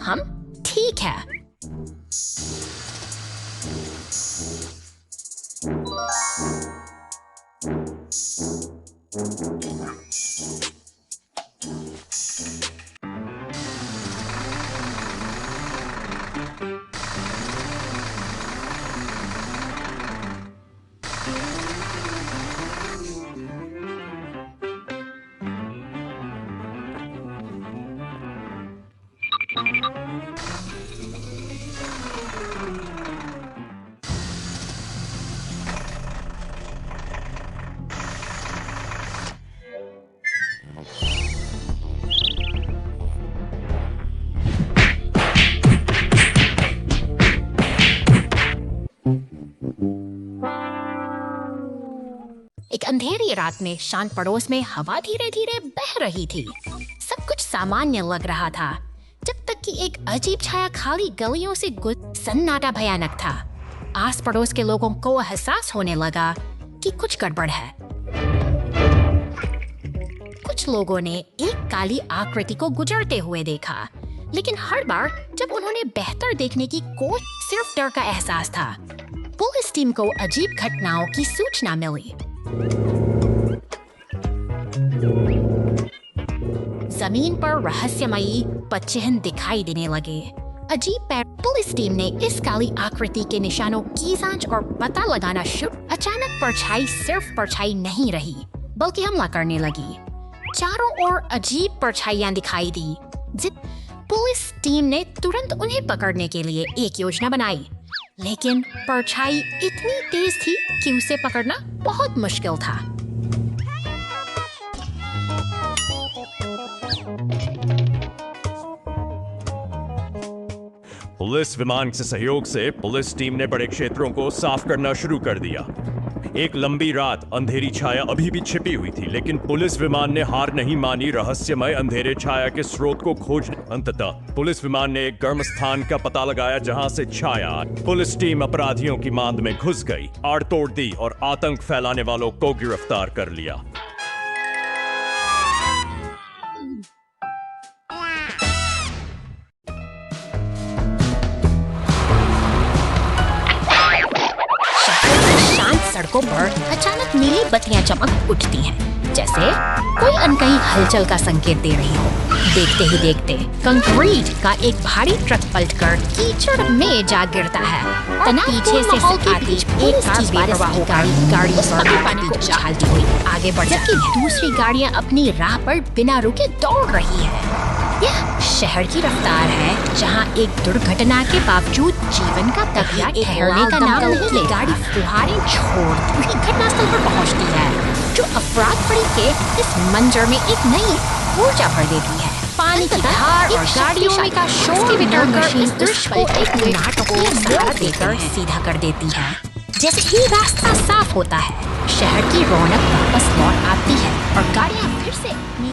हम ठीक है। एक अंधेरी रात में शांत पड़ोस में हवा धीरे धीरे बह रही थी। सब कुछ सामान्य लग रहा था जब तक कि एक अजीब छाया खाली गलियों से सन्नाटा भयानक था। आस पड़ोस के लोगों को एहसास होने लगा कि कुछ गड़बड़ है। कुछ लोगों ने एक काली आकृति को गुजरते हुए देखा, लेकिन हर बार जब उन्होंने बेहतर देखने की कोशिश, सिर्फ डर का एहसास था। पुलिस टीम को अजीब घटनाओं की सूचना मिली। जमीन पर रहस्यमयी पदचिह्न दिखाई देने लगे। अजीब पैर। पुलिस टीम ने इस काली आकृति के निशानों की जांच और पता लगाना शुरू। अचानक परछाई सिर्फ परछाई नहीं रही, बल्कि हमला करने लगी। चारों ओर अजीब परछाइयां दिखाई दी। पुलिस टीम ने तुरंत उन्हें पकड़ने के लिए एक योजना बनाई, लेकिन परछाई इतनी तेज थी कि उसे पकड़ना बहुत मुश्किल था। पुलिस विमान के सहयोग से पुलिस टीम ने बड़े क्षेत्रों को साफ करना शुरू कर दिया। एक लंबी रात, अंधेरी छाया अभी भी छिपी हुई थी, लेकिन पुलिस विमान ने हार नहीं मानी रहस्यमय अंधेरे छाया के स्रोत को खोजने। अंततः पुलिस विमान ने एक गर्म स्थान का पता लगाया जहां से छाया। पुलिस टीम अपराधियों की मांद में घुस गई, आड़ तोड़ दी और आतंक फैलाने वालों को गिरफ्तार कर लिया। सड़कों पर अचानक नीली बत्तियां चमक उठती हैं, जैसे कोई अनकही हलचल का संकेत दे रही हो। देखते ही देखते कंक्रीट का एक भारी ट्रक पलटकर कीचड़ में जा गिरता है। तब पीछे से आती एक कार बेपरवाह गाड़ी पानी को उछालती हुई आगे बढ़ जाती है। दूसरी गाड़ियां अपनी राह पर बिना रुके दौड़ रही है। यह शहर की रफ्तार है, जहां एक दुर्घटना के बावजूद जीवन का तकिया ठहरने का नाम नहीं ले। गाड़ी फुहारें छोड़ती हुई घटनास्थल पर पहुंचती है, जो अफराद पड़ी के इस मंजर में एक नई ऊर्जा भर देती है। पानी की धार और गाड़ियों का शोर मिटाकर इस दृश्य को एक नाटकीय सहारा देकर सीधा कर देती है। जैसे ही रास्ता साफ होता है, शहर की रौनक वापस लौट आती है और गाड़ियां फिर से